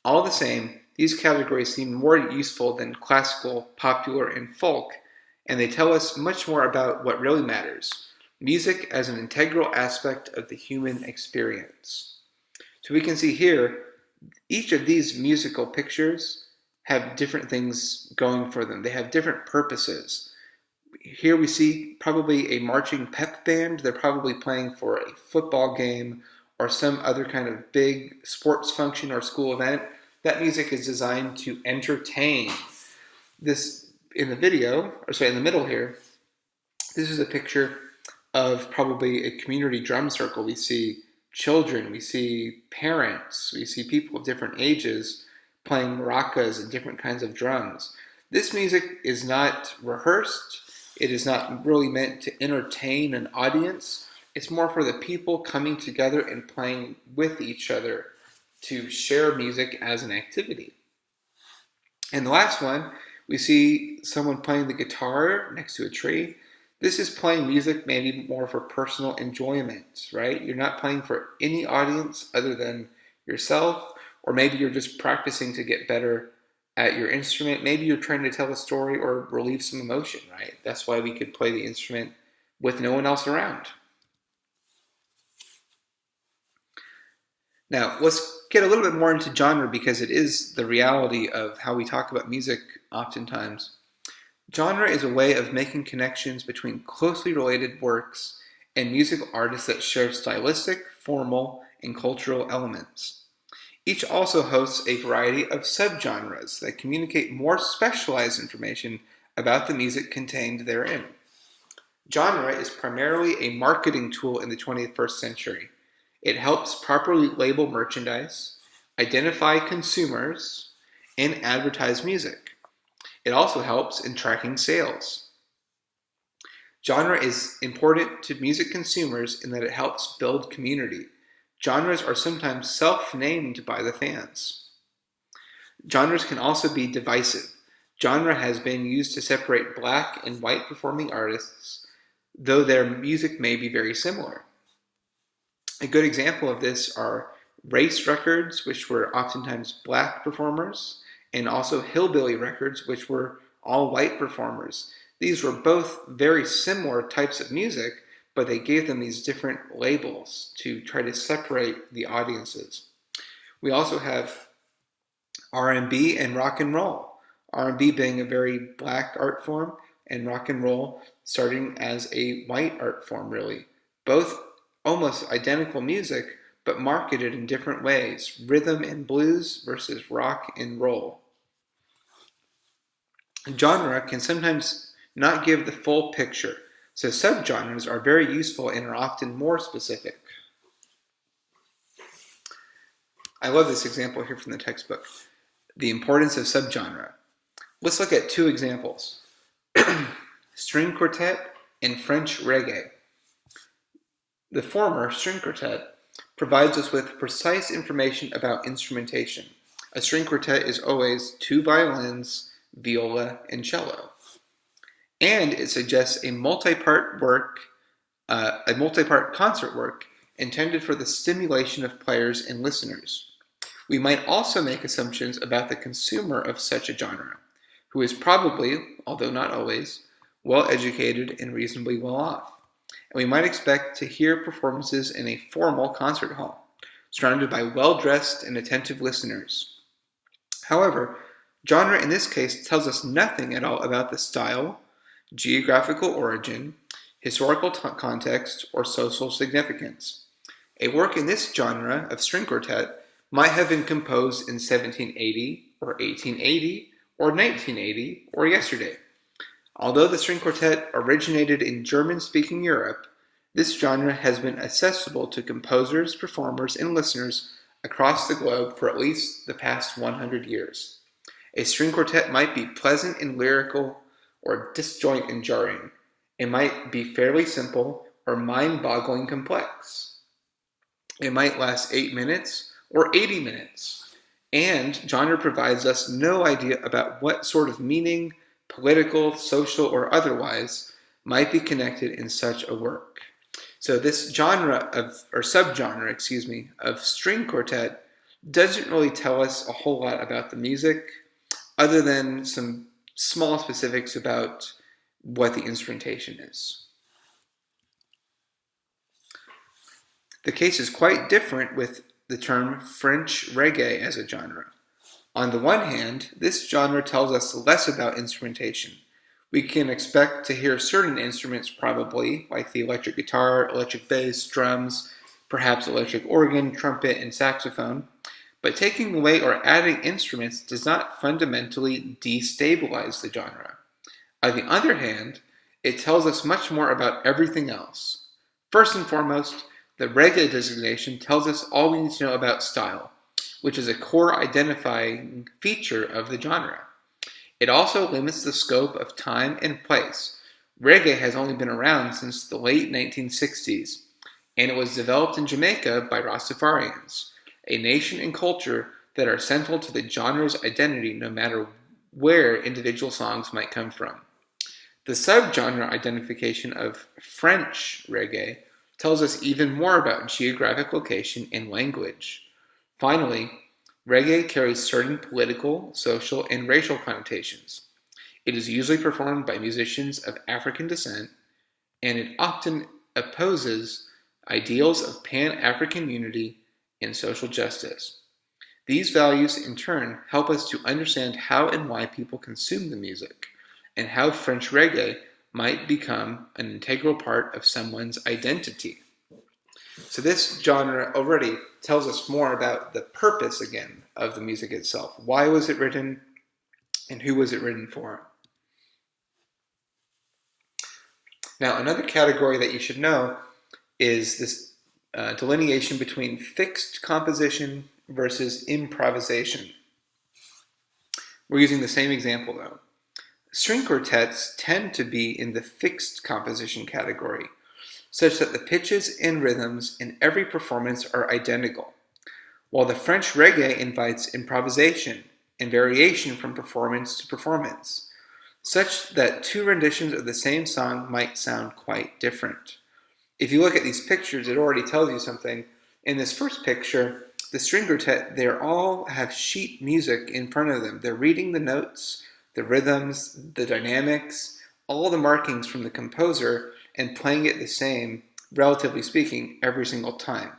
All the same, these categories seem more useful than classical, popular, and folk, and they tell us much more about what really matters: music as an integral aspect of the human experience. So we can see here, each of these musical pictures have different things going for them. They have different purposes. Here we see probably a marching pep band. They're probably playing for a football game or some other kind of big sports function or school event. That music is designed to entertain. This in the video, or sorry, in the middle here, this is a picture of probably a community drum circle. We see children, we see parents, we see people of different ages playing maracas and different kinds of drums. This music is not rehearsed. It is not really meant to entertain an audience. It's more for the people coming together and playing with each other to share music as an activity. And the last one, we see someone playing the guitar next to a tree. This is playing music maybe more for personal enjoyment, right? You're not playing for any audience other than yourself, or maybe you're just practicing to get better at your instrument. Maybe you're trying to tell a story or relieve some emotion, right? That's why we could play the instrument with no one else around. Now, let's get a little bit more into genre because it is the reality of how we talk about music oftentimes. Genre is a way of making connections between closely related works and musical artists that share stylistic, formal, and cultural elements. Each also hosts a variety of subgenres that communicate more specialized information about the music contained therein. Genre is primarily a marketing tool in the 21st century. It helps properly label merchandise, identify consumers, and advertise music. It also helps in tracking sales. Genre is important to music consumers in that it helps build community. Genres are sometimes self-named by the fans. Genres can also be divisive. Genre has been used to separate black and white performing artists, though their music may be very similar. A good example of this are race records, which were oftentimes black performers, and also hillbilly records, which were all white performers. These were both very similar types of music, but they gave them these different labels to try to separate the audiences. We also have R&B and rock and roll. R&B being a very black art form, and rock and roll starting as a white art form, really. Both almost identical music, but marketed in different ways. Rhythm and blues versus rock and roll. Genre can sometimes not give the full picture, so subgenres are very useful and are often more specific. I love this example here from the textbook, the importance of subgenre. Let's look at two examples. String quartet and French reggae. The former, string quartet, provides us with precise information about instrumentation. A string quartet is always two violins, viola, and cello. And it suggests a multi-part concert work intended for the stimulation of players and listeners. We might also make assumptions about the consumer of such a genre, who is probably, although not always, well educated and reasonably well off. And we might expect to hear performances in a formal concert hall, surrounded by well-dressed and attentive listeners. However, genre in this case tells us nothing at all about the style, geographical origin, historical context, or social significance. A work in this genre of string quartet might have been composed in 1780 or 1880 or 1980 or yesterday. Although the string quartet originated in German-speaking Europe, this genre has been accessible to composers, performers, and listeners across the globe for at least the past 100 years. A string quartet might be pleasant and lyrical or disjoint and jarring. It might be fairly simple or mind-boggling complex. It might last 8 minutes or 80 minutes. And genre provides us no idea about what sort of meaning, political, social, or otherwise, might be connected in such a work. So this subgenre of string quartet doesn't really tell us a whole lot about the music, other than some small specifics about what the instrumentation is. The case is quite different with the term French reggae as a genre. On the one hand, this genre tells us less about instrumentation. We can expect to hear certain instruments probably, like the electric guitar, electric bass, drums, perhaps electric organ, trumpet, and saxophone. But taking away or adding instruments does not fundamentally destabilize the genre. On the other hand, it tells us much more about everything else. First and foremost, the reggae designation tells us all we need to know about style, which is a core identifying feature of the genre. It also limits the scope of time and place. Reggae has only been around since the late 1960s, and it was developed in Jamaica by Rastafarians, a nation and culture that are central to the genre's identity no matter where individual songs might come from. The subgenre identification of French reggae tells us even more about geographic location and language. Finally, reggae carries certain political, social, and racial connotations. It is usually performed by musicians of African descent, and it often opposes ideals of Pan-African unity and social justice. These values, in turn, help us to understand how and why people consume the music, and how French reggae might become an integral part of someone's identity. So this genre already tells us more about the purpose, again, of the music itself. Why was it written, and who was it written for? Now, another category that you should know is this delineation between fixed composition versus improvisation. We're using the same example, though. String quartets tend to be in the fixed composition category, such that the pitches and rhythms in every performance are identical, while the French reggae invites improvisation and variation from performance to performance, such that two renditions of the same song might sound quite different. If you look at these pictures, it already tells you something. In this first picture, the string quartet, they all have sheet music in front of them. They're reading the notes, the rhythms, the dynamics, all the markings from the composer, and playing it the same, relatively speaking, every single time.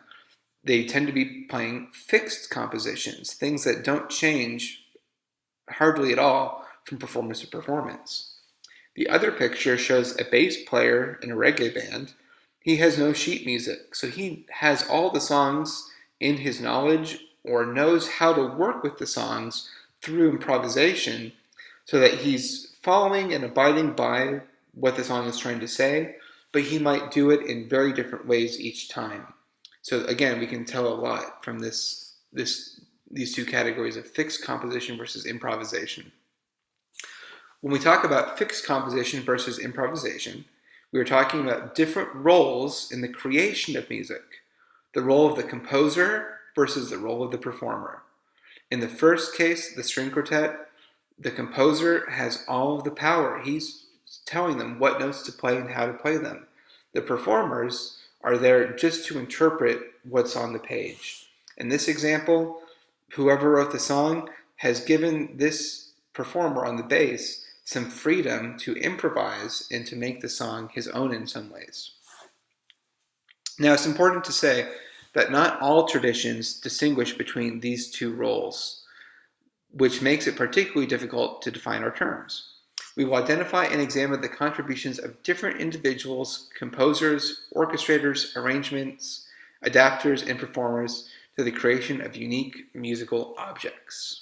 They tend to be playing fixed compositions, things that don't change hardly at all from performance to performance. The other picture shows a bass player in a reggae band. He has no sheet music, so he has all the songs in his knowledge or knows how to work with the songs through improvisation so that he's following and abiding by what the song is trying to say, but he might do it in very different ways each time. So again, we can tell a lot from these two categories of fixed composition versus improvisation. When we talk about fixed composition versus improvisation, we are talking about different roles in the creation of music. The role of the composer versus the role of the performer. In the first case, the string quartet, the composer has all of the power. He's telling them what notes to play and how to play them. The performers are there just to interpret what's on the page. In this example, whoever wrote the song has given this performer on the bass some freedom to improvise and to make the song his own in some ways. Now, it's important to say that not all traditions distinguish between these two roles, which makes it particularly difficult to define our terms. We will identify and examine the contributions of different individuals, composers, orchestrators, arrangements, adapters, and performers to the creation of unique musical objects.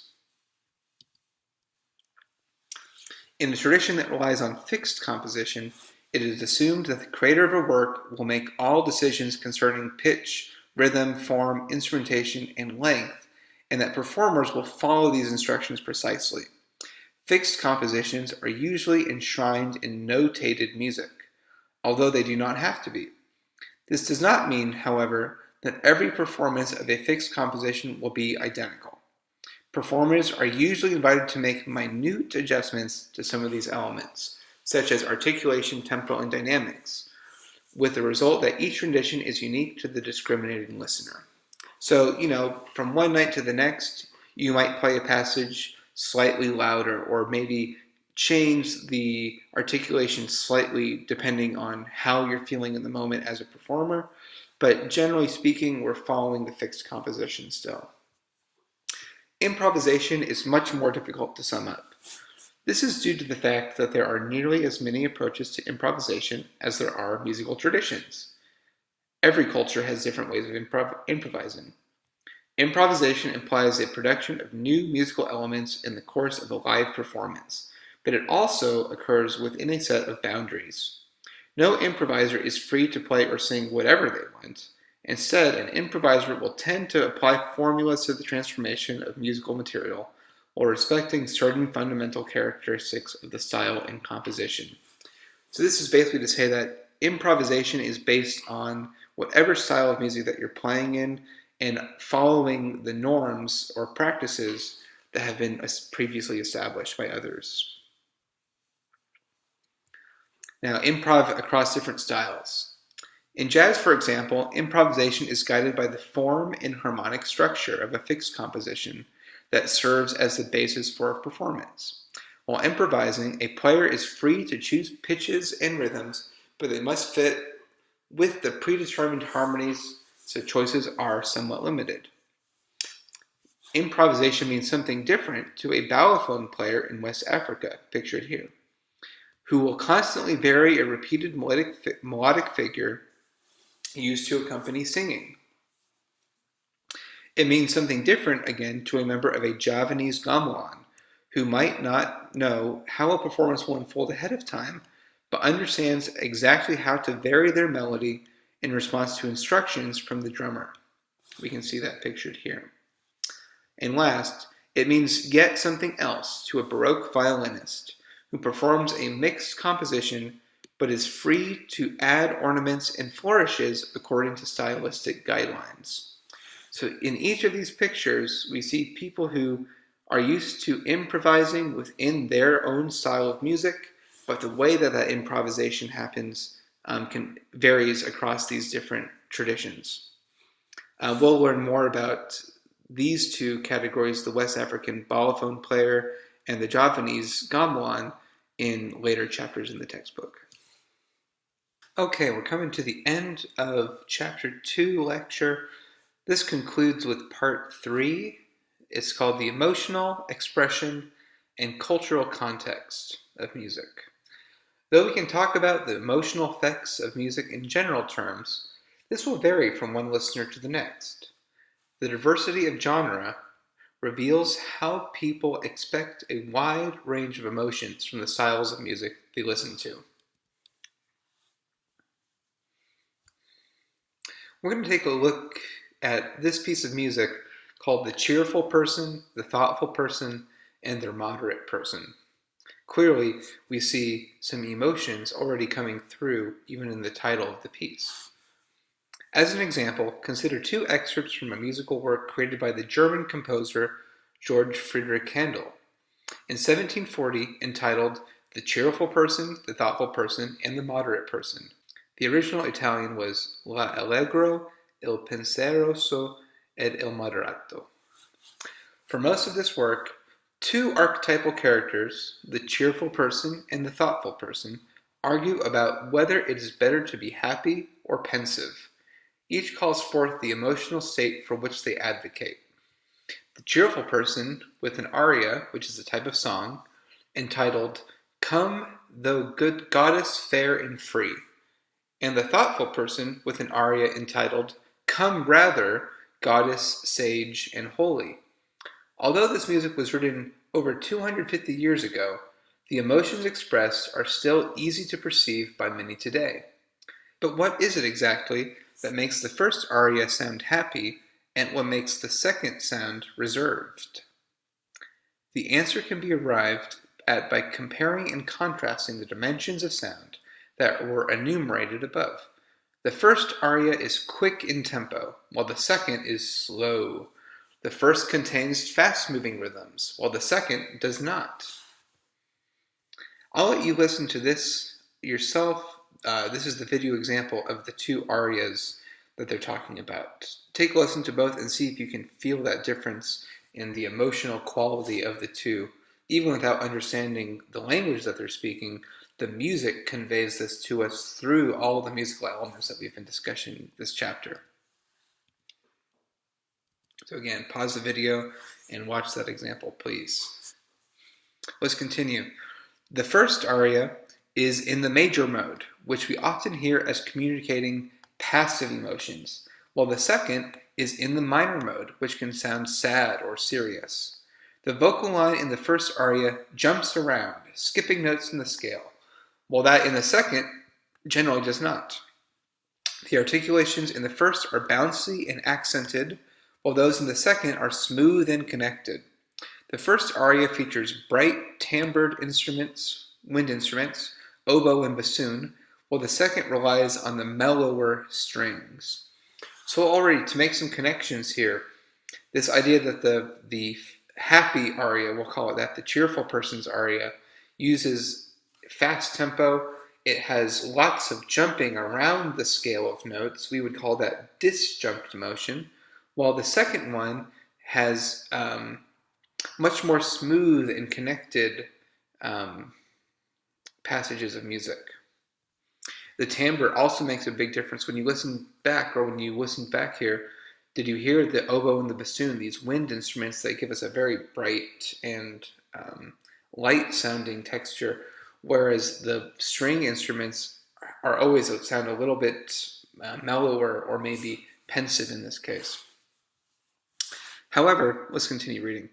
In a tradition that relies on fixed composition, it is assumed that the creator of a work will make all decisions concerning pitch, rhythm, form, instrumentation, and length, and that performers will follow these instructions precisely. Fixed compositions are usually enshrined in notated music, although they do not have to be. This does not mean, however, that every performance of a fixed composition will be identical. Performers are usually invited to make minute adjustments to some of these elements, such as articulation, tempo, and dynamics, with the result that each rendition is unique to the discriminating listener. So, from one night to the next, you might play a passage slightly louder or maybe change the articulation slightly depending on how you're feeling in the moment as a performer. But generally speaking, we're following the fixed composition still. Improvisation is much more difficult to sum up. This is due to the fact that there are nearly as many approaches to improvisation as there are musical traditions. Every culture has different ways of improvising. Improvisation implies a production of new musical elements in the course of a live performance, but it also occurs within a set of boundaries. No improviser is free to play or sing whatever they want. Instead, an improviser will tend to apply formulas to the transformation of musical material while respecting certain fundamental characteristics of the style and composition. So this is basically to say that improvisation is based on whatever style of music that you're playing in and following the norms or practices that have been previously established by others. Now, improv across different styles. In jazz, for example, improvisation is guided by the form and harmonic structure of a fixed composition that serves as the basis for a performance. While improvising, a player is free to choose pitches and rhythms, but they must fit with the predetermined harmonies, so choices are somewhat limited. Improvisation means something different to a balafon player in West Africa, pictured here, who will constantly vary a repeated melodic figure used to accompany singing. It means something different, again, to a member of a Javanese gamelan, who might not know how a performance will unfold ahead of time, but understands exactly how to vary their melody in response to instructions from the drummer. We can see that pictured here. And last, it means yet something else to a Baroque violinist who performs a mixed composition but is free to add ornaments and flourishes according to stylistic guidelines. So in each of these pictures, we see people who are used to improvising within their own style of music, but the way that that improvisation happens varies across these different traditions. We'll learn more about these two categories, the West African balafon player and the Javanese gamelan, in later chapters in the textbook. Okay, we're coming to the end of Chapter 2 lecture. This concludes with Part 3. It's called The Emotional Expression and Cultural Context of Music. Though we can talk about the emotional effects of music in general terms, this will vary from one listener to the next. The diversity of genre reveals how people expect a wide range of emotions from the styles of music they listen to. We're going to take a look at this piece of music called The Cheerful Person, The Thoughtful Person, and The Moderate Person. Clearly, we see some emotions already coming through even in the title of the piece. As an example, consider two excerpts from a musical work created by the German composer George Friedrich Handel. In 1740, entitled The Cheerful Person, The Thoughtful Person, and The Moderate Person. The original Italian was L'Allegro, il Pensieroso, ed il Moderato. For most of this work, two archetypal characters, the cheerful person and the thoughtful person, argue about whether it is better to be happy or pensive. Each calls forth the emotional state for which they advocate. The cheerful person, with an aria, which is a type of song, entitled Come, thou good goddess fair and free, and the thoughtful person with an aria entitled Come rather, goddess sage and holy. Although this music was written over 250 years ago, the emotions expressed are still easy to perceive by many today. But what is it exactly that makes the first aria sound happy and what makes the second sound reserved? The answer can be arrived at by comparing and contrasting the dimensions of sound that were enumerated above. The first aria is quick in tempo, while the second is slow. The first contains fast-moving rhythms, while the second does not. I'll let you listen to this yourself. This is the video example of the two arias that they're talking about. Take a listen to both and see if you can feel that difference in the emotional quality of the two. Even without understanding the language that they're speaking, the music conveys this to us through all the musical elements that we've been discussing this chapter. So again, pause the video and watch that example, please. Let's continue. The first aria is in the major mode, which we often hear as communicating passive emotions, while the second is in the minor mode, which can sound sad or serious. The vocal line in the first aria jumps around, skipping notes in the scale, while that in the second generally does not. The articulations in the first are bouncy and accented, while those in the second are smooth and connected. The first aria features bright timbred instruments, wind instruments, oboe and bassoon, while the second relies on the mellower strings. So already, to make some connections here, this idea that the happy aria, we'll call it that, the cheerful person's aria, uses fast tempo. It has lots of jumping around the scale of notes. We would call that disjunct motion, while the second one has much more smooth and connected passages of music. The timbre also makes a big difference when you listen back, or when you listen back here. Did you hear the oboe and the bassoon, these wind instruments that give us a very bright and light-sounding texture, whereas the string instruments are always sound a little bit mellower or maybe pensive in this case. However, let's continue reading.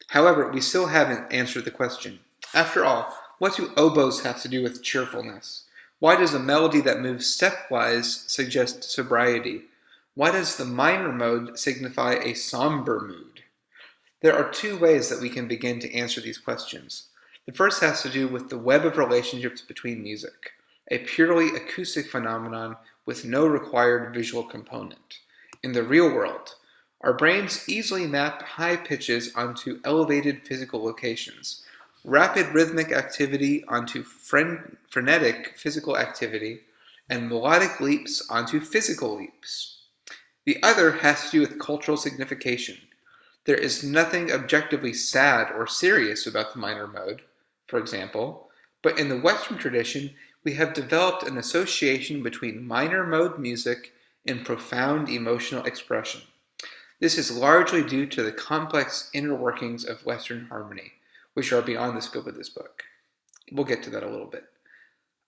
However, we still haven't answered the question. After all, what do oboes have to do with cheerfulness? Why does a melody that moves stepwise suggest sobriety? Why does the minor mode signify a somber mood? There are two ways that we can begin to answer these questions. The first has to do with the web of relationships between music, a purely acoustic phenomenon with no required visual component. In the real world, our brains easily map high pitches onto elevated physical locations, rapid rhythmic activity onto frenetic physical activity, and melodic leaps onto physical leaps. The other has to do with cultural signification. There is nothing objectively sad or serious about the minor mode, for example, but in the Western tradition, we have developed an association between minor mode music and profound emotional expression. This is largely due to the complex inner workings of Western harmony, which are beyond the scope of this book. We'll get to that a little bit.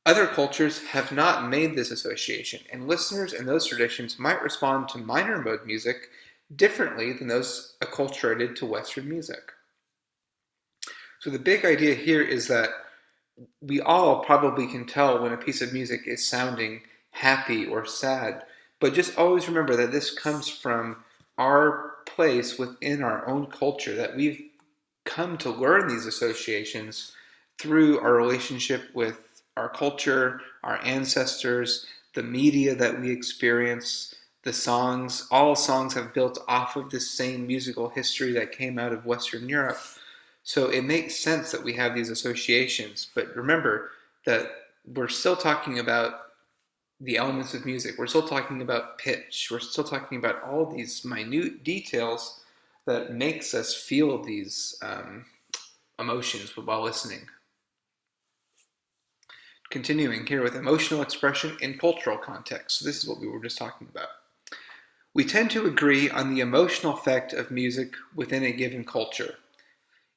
Other cultures have not made this association, and listeners in those traditions might respond to minor mode music differently than those acculturated to Western music. So the big idea here is that we all probably can tell when a piece of music is sounding happy or sad, but just always remember that this comes from our place within our own culture, that we've come to learn these associations through our relationship with our culture, our ancestors, the media that we experience, the songs. All songs have built off of this same musical history that came out of Western Europe. So it makes sense that we have these associations, but remember that we're still talking about the elements of music. We're still talking about pitch. We're still talking about all these minute details that makes us feel these emotions while listening. Continuing here with emotional expression in cultural context. So this is what we were just talking about. We tend to agree on the emotional effect of music within a given culture.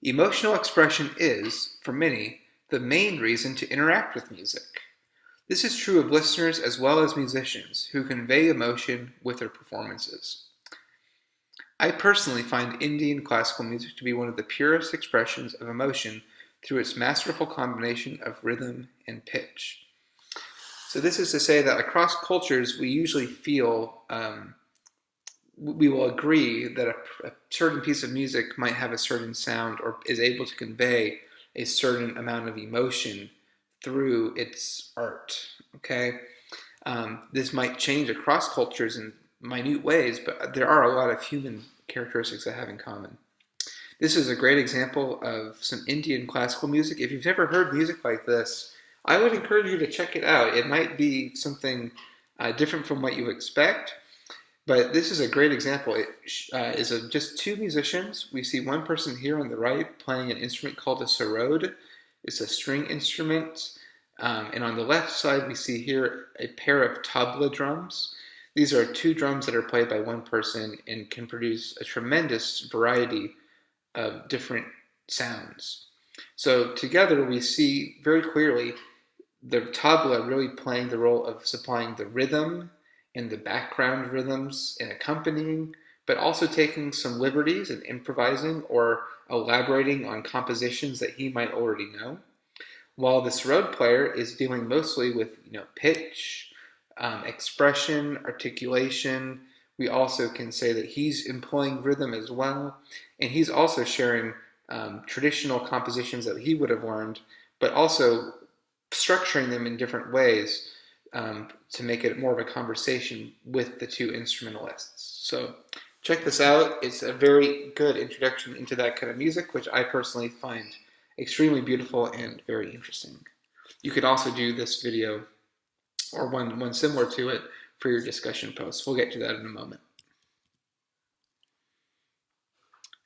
Emotional expression is, for many, the main reason to interact with music. This is true of listeners as well as musicians who convey emotion with their performances. I personally find Indian classical music to be one of the purest expressions of emotion through its masterful combination of rhythm and pitch. So this is to say that across cultures we usually feel we will agree that a certain piece of music might have a certain sound or is able to convey a certain amount of emotion through its art. Okay, this might change across cultures in minute ways, but there are a lot of human characteristics that have in common. This is a great example of some Indian classical music. If you've never heard music like this, I would encourage you to check it out. It might be something different from what you expect. But this is a great example. It is just two musicians. We see one person here on the right playing an instrument called a sarod. It's a string instrument. And on the left side, we see here a pair of tabla drums. These are two drums that are played by one person and can produce a tremendous variety of different sounds. So together we see very clearly the tabla really playing the role of supplying the rhythm and the background rhythms and accompanying, but also taking some liberties and improvising or elaborating on compositions that he might already know. While the sarod player is dealing mostly with pitch, expression, articulation. We also can say that he's employing rhythm as well, and he's also sharing traditional compositions that he would have learned, but also structuring them in different ways to make it more of a conversation with the two instrumentalists. So check this out. It's a very good introduction into that kind of music, which I personally find extremely beautiful and very interesting. You could also do this video or one similar to it for your discussion posts. We'll get to that in a moment.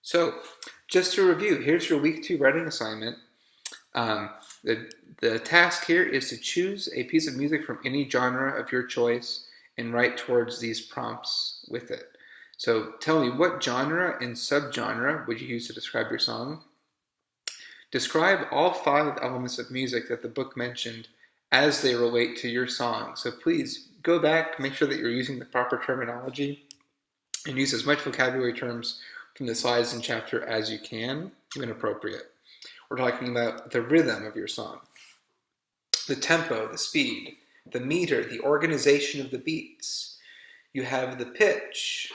So just to review, here's your week 2 writing assignment. The task here is to choose a piece of music from any genre of your choice and write towards these prompts with it. So tell me, what genre and subgenre would you use to describe your song? Describe all 5 elements of music that the book mentioned as they relate to your song. So please go back, make sure that you're using the proper terminology, and use as much vocabulary terms from the slides and chapter as you can when appropriate. We're talking about the rhythm of your song, the tempo, the speed, the meter, the organization of the beats. You have the pitch.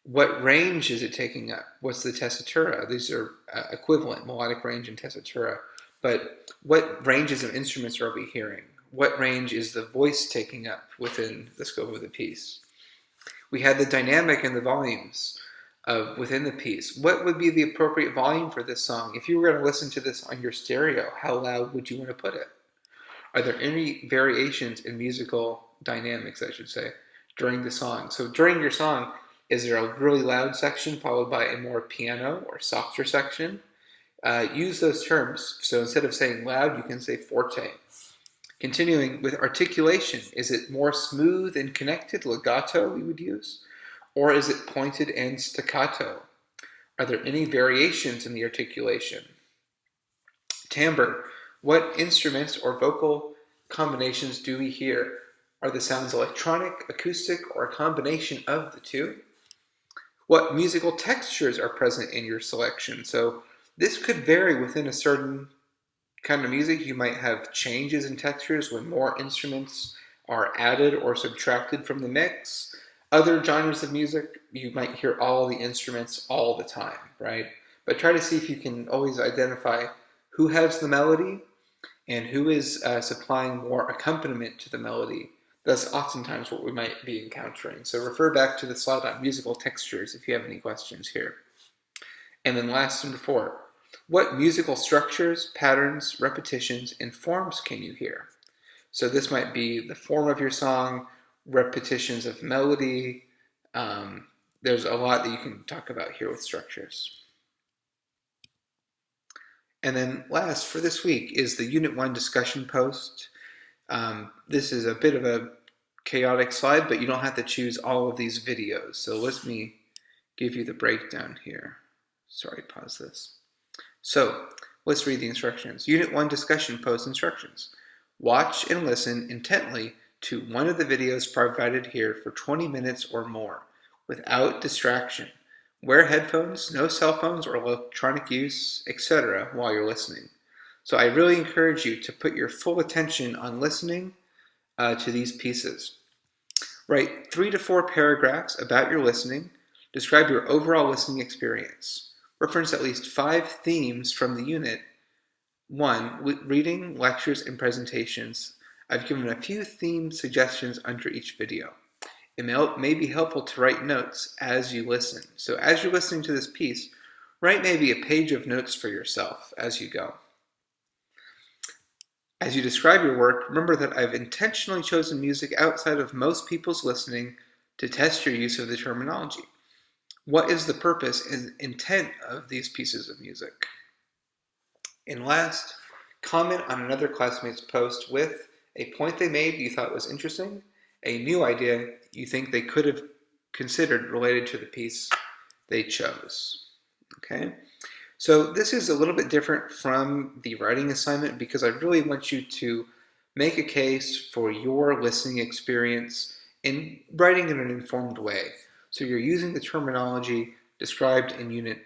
What range is it taking up? What's the tessitura? These are equivalent, melodic range and tessitura. But what ranges of instruments are we hearing? What range is the voice taking up within the scope of the piece? We had the dynamic and the volumes within the piece. What would be the appropriate volume for this song? If you were going to listen to this on your stereo, how loud would you want to put it? Are there any variations in musical dynamics, I should say, during the song? So during your song, is there a really loud section followed by a more piano or softer section? Use those terms. So instead of saying loud, you can say forte. Continuing with articulation, is it more smooth and connected, legato we would use? Or is it pointed and staccato? Are there any variations in the articulation? Timbre, what instruments or vocal combinations do we hear? Are the sounds electronic, acoustic, or a combination of the two? What musical textures are present in your selection? So this could vary within a certain kind of music. You might have changes in textures when more instruments are added or subtracted from the mix. Other genres of music, you might hear all the instruments all the time, right? But try to see if you can always identify who has the melody and who is supplying more accompaniment to the melody. That's oftentimes what we might be encountering. So refer back to the slide on musical textures if you have any questions here. And then last, number 4, what musical structures, patterns, repetitions, and forms can you hear? So this might be the form of your song, repetitions of melody. There's a lot that you can talk about here with structures. And then last for this week is the Unit 1 discussion post. This is a bit of a chaotic slide, but you don't have to choose all of these videos. So let me give you the breakdown here. Sorry, pause this. So let's read the instructions. Unit 1 discussion post instructions. Watch and listen intently to one of the videos provided here for 20 minutes or more without distraction. Wear headphones, no cell phones or electronic use, etc. while you're listening. So I really encourage you to put your full attention on listening to these pieces. Write 3 to 4 paragraphs about your listening. Describe your overall listening experience. Reference at least 5 themes from the unit. 1. Reading, lectures, and presentations. I've given a few theme suggestions under each video. It may be helpful to write notes as you listen. So as you're listening to this piece, write maybe a page of notes for yourself as you go. As you describe your work, remember that I've intentionally chosen music outside of most people's listening to test your use of the terminology. What is the purpose and intent of these pieces of music? And last, comment on another classmate's post with a point they made you thought was interesting, a new idea you think they could have considered related to the piece they chose. Okay? So this is a little bit different from the writing assignment because I really want you to make a case for your listening experience in writing in an informed way. So you're using the terminology described in Unit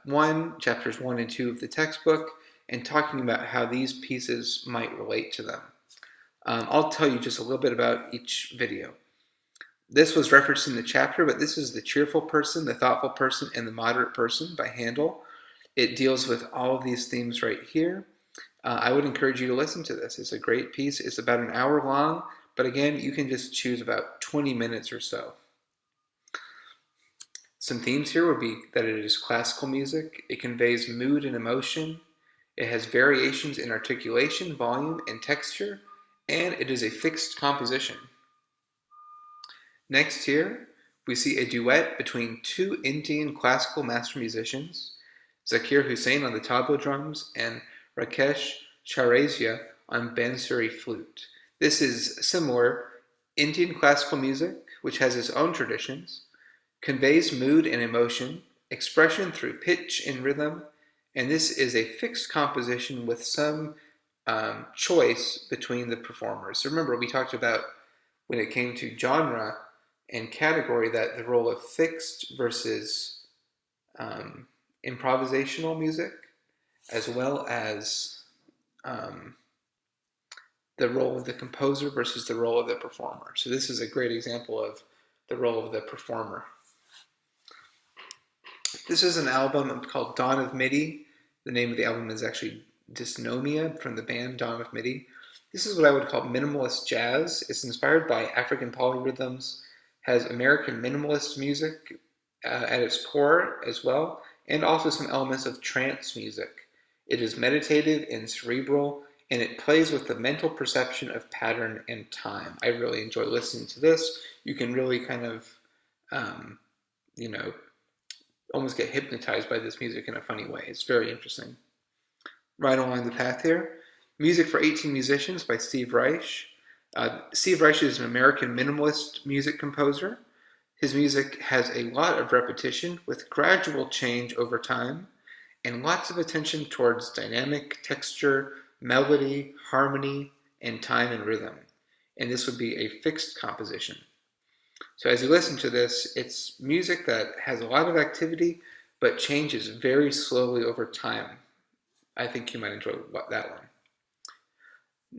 1, Chapters 1 and 2 of the textbook, and talking about how these pieces might relate to them. I'll tell you just a little bit about each video. This was referenced in the chapter, but this is The Cheerful Person, The Thoughtful Person, and The Moderate Person by Handel. It deals with all of these themes right here. I would encourage you to listen to this. It's a great piece. It's about an hour long, but again, you can just choose about 20 minutes or so. Some themes here would be that it is classical music. It conveys mood and emotion. It has variations in articulation, volume, and texture, and it is a fixed composition. Next here, we see a duet between two Indian classical master musicians, Zakir Hussain on the tabla drums and Rakesh Chaurasia on bansuri flute. This is similar Indian classical music, which has its own traditions, conveys mood and emotion, expression through pitch and rhythm, and this is a fixed composition with some choice between the performers. So remember, we talked about when it came to genre and category that the role of fixed versus improvisational music, as well as the role of the composer versus the role of the performer. So this is a great example of the role of the performer. This is an album called Dawn of MIDI. The name of the album is actually Dysnomia from the band Dawn of MIDI. This is what I would call minimalist jazz. It's inspired by African polyrhythms, has American minimalist music at its core as well, and also some elements of trance music. It is meditative and cerebral, and it plays with the mental perception of pattern and time. I really enjoy listening to this. You can really kind of, almost get hypnotized by this music in a funny way. It's very interesting. Right along the path here, Music for 18 Musicians by Steve Reich. Steve Reich is an American minimalist music composer. His music has a lot of repetition with gradual change over time and lots of attention towards dynamic texture, melody, harmony, and time and rhythm. And this would be a fixed composition. So as you listen to this, it's music that has a lot of activity but changes very slowly over time. I think you might enjoy that one.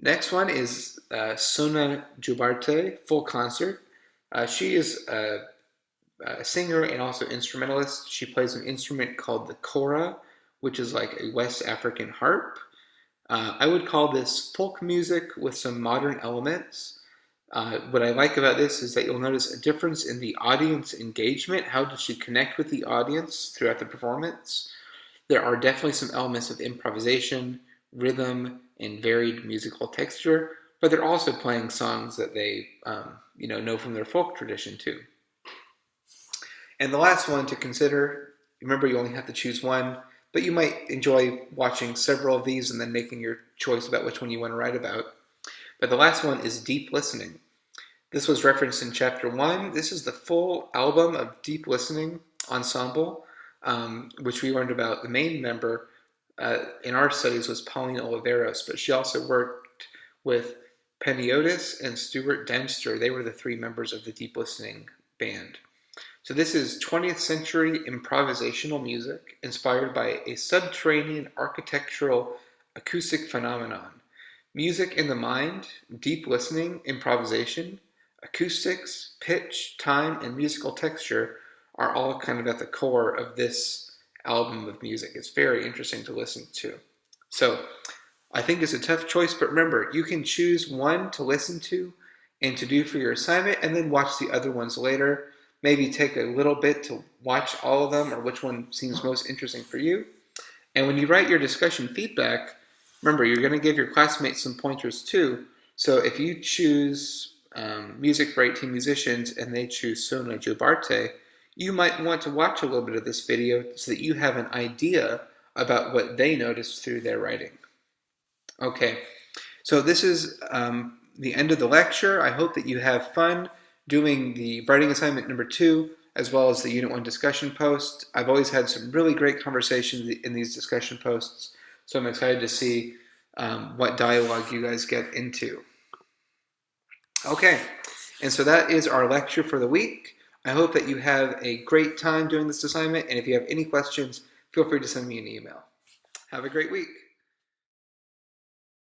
Next one is Sona Jubarte, Full Concert. She is a singer and also instrumentalist. She plays an instrument called the kora, which is like a West African harp. I would call this folk music with some modern elements. What I like about this is that you'll notice a difference in the audience engagement. How does she connect with the audience throughout the performance? There are definitely some elements of improvisation, rhythm, and varied musical texture, but they're also playing songs that they know from their folk tradition too. And the last one to consider, remember you only have to choose one, but you might enjoy watching several of these and then making your choice about which one you want to write about. But the last one is Deep Listening. This was referenced in Chapter 1. This is the full album of Deep Listening Ensemble, which we learned about. The main member in our studies was Pauline Oliveros, but she also worked with Peniotis and Stuart Dempster. They were the three members of the Deep Listening band. So this is 20th century improvisational music inspired by a subterranean architectural acoustic phenomenon. Music in the mind, deep listening, improvisation, acoustics, pitch, time, and musical texture are all kind of at the core of this album of music. It's very interesting to listen to. So I think it's a tough choice, but remember, you can choose one to listen to and to do for your assignment, and then watch the other ones later. Maybe take a little bit to watch all of them, or which one seems most interesting for you. And when you write your discussion feedback, remember, you're going to give your classmates some pointers too. So if you choose music for 18 musicians and they choose Sona Jobarte, you might want to watch a little bit of this video so that you have an idea about what they noticed through their writing. Okay, so this is the end of the lecture. I hope that you have fun doing the writing assignment number 2 as well as the Unit 1 discussion post. I've always had some really great conversations in these discussion posts, so I'm excited to see what dialogue you guys get into. Okay, and so that is our lecture for the week. I hope that you have a great time doing this assignment, and if you have any questions, feel free to send me an email. Have a great week.